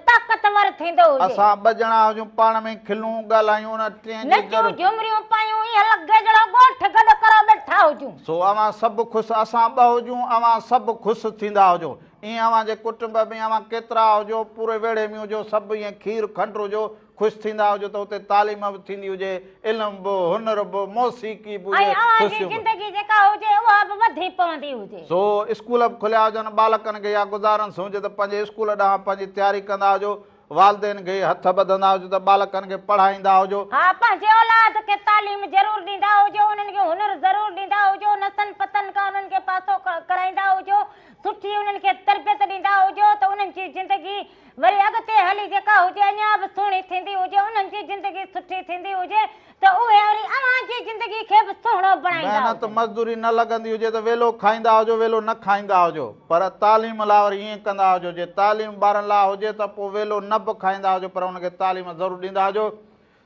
ताक़तवर थींदो हुजे असां ॿ ॼणा हुजूं पाण में खिलूं ॻाल्हायूं न नचूं झुमरियूं पायूं ईअं लॻे जहिड़ो ॻोठ गॾु करे वेठा हुजूं सो अवां सभु ख़ुशि असां 2 हुजूं अवां सभु ख़ुशि थींदा हुजो ईअं अवां जे कुटुंब में अवां केतिरा हुजो पूरे वेड़े में हुजो सभु ईअं खीर खंडु हुजो ख़ुशि थींदा हुजो त उते तालीम बि थींदी हुजे, इल्म बि, हुनर बि, मौसीक़ी बि ऐं हुजे, अव्हांजी ख़ुशियूं बि। ज़िंदगी जेका हुजे उहा बि वधी पवंदी हुजे। सो स्कूल बि खुलिया हुजनि, बालकनि खे या गुज़ारनि हुजे त पंहिंजे स्कूल ॾांहुं पंहिंजी तयारी कंदा हुजो, वालदेन खे हथ ॿधंदा हुजो त बालकनि खे पढ़ाईंदा हुजो। हा, पंहिंजे औलाद खे तालीम ज़रूरु ॾींदा हुजो, उन्हनि खे हुनर ज़रूरु ॾींदा हुजो, नसन पतन खां उन्हनि खे पासो कराईंदा हुजो, सुठी उन्हनि खे तरबियत ॾींदा हुजो त उन्हनि जी ज़िंदगी वरी अॻिते हली जेका हुजे अञा बि सुहिणी थींदी हुजे, उन्हनि जी ज़िंदगी सुठी थींदी हुजे त उहे वरी अव्हांजी ज़िंदगी खे बि सुहिणो बणाईंदा। महिनत मज़दूरी न लॻंदी हुजे त वेलो खाईंदा हुजो, वेलो न खाईंदा हुजो, पर तालीम लाइ वरी ईअं कंदा हुजो, जे तालीम ॿारनि लाइ हुजे त पोइ वेलो न बि खाईंदा हुजो पर हुनखे तालीम ज़रूरु ॾींदा हुजो।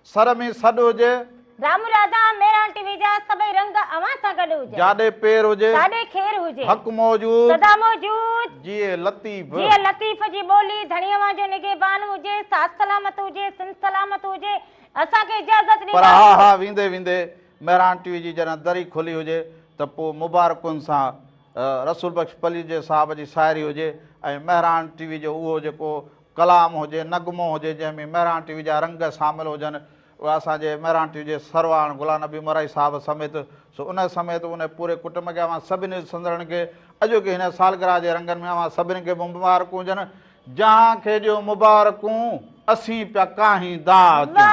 सर में सॾु हुजे, रामू राधा मेरा टीवी जा सभई रंग अव्हां सां गॾु हुजे, जाॾे पेर हुजे, जाॾे खेर हुजे, हक़ मौजूद, सदा मौजूद, जिए लतीफ़, जीअं लतीफ़ जी ॿोली धणीअ जो निगहबान हुजे, साथ सलामत हुजे, सिंध सलामत हुजे, असांखे इजाज़त पर ॾींदा। हा हा वेंदे वेंदे महिरान टीवी जी जॾहिं दरी खुली हुजे त पोइ मुबारकुनि सां रसूल बख्श पली जे साहिब जी शाइरी हुजे ऐं महिरान टीवी जो उहो जेको कलाम हुजे, नगमो हुजे, जंहिंमें महिरान टीवी जा रंग शामिल हुजनि, उहा असांजे महिरान टीवी जे सरवाण गुलाम नबी मराई साहिब समेत, सो उन समेत उन पूरे कुटुंब खे अवां सभिनी संदड़नि खे अॼोके हिन सालगिरह जे रंगनि में अवां सभिनी खे मुबारकूं हुजनि। जहां खे ॾियो मुबारकूं असीं पिया काहींदा अचूं,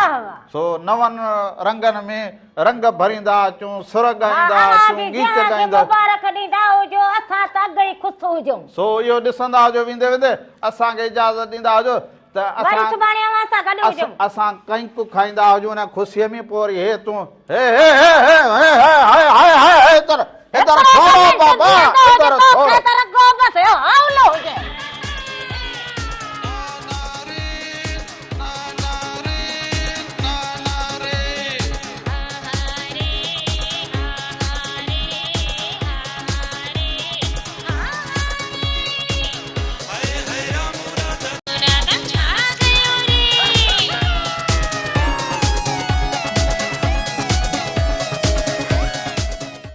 सो नवनि रंगनि में रंग भरींदा अचूं, सुर ॻाईंदा अचूं, गीत ॻाईंदा, मुबारक ॾींदा हुजो, असां त अॻ ई ख़ुशि हुजूं। सो इहो ॾिसंदा हुजो वेंदे वेंदे, असांखे इजाज़त ॾींदा हुजो त असां कंहिंकु खाईंदा हुजूं न ख़ुशीअ में, पोइ वरी हे तूं हे हे हे हे हे हे हे हे हे इधर इधर छोड़ो बाबा, इधर छोड़ो।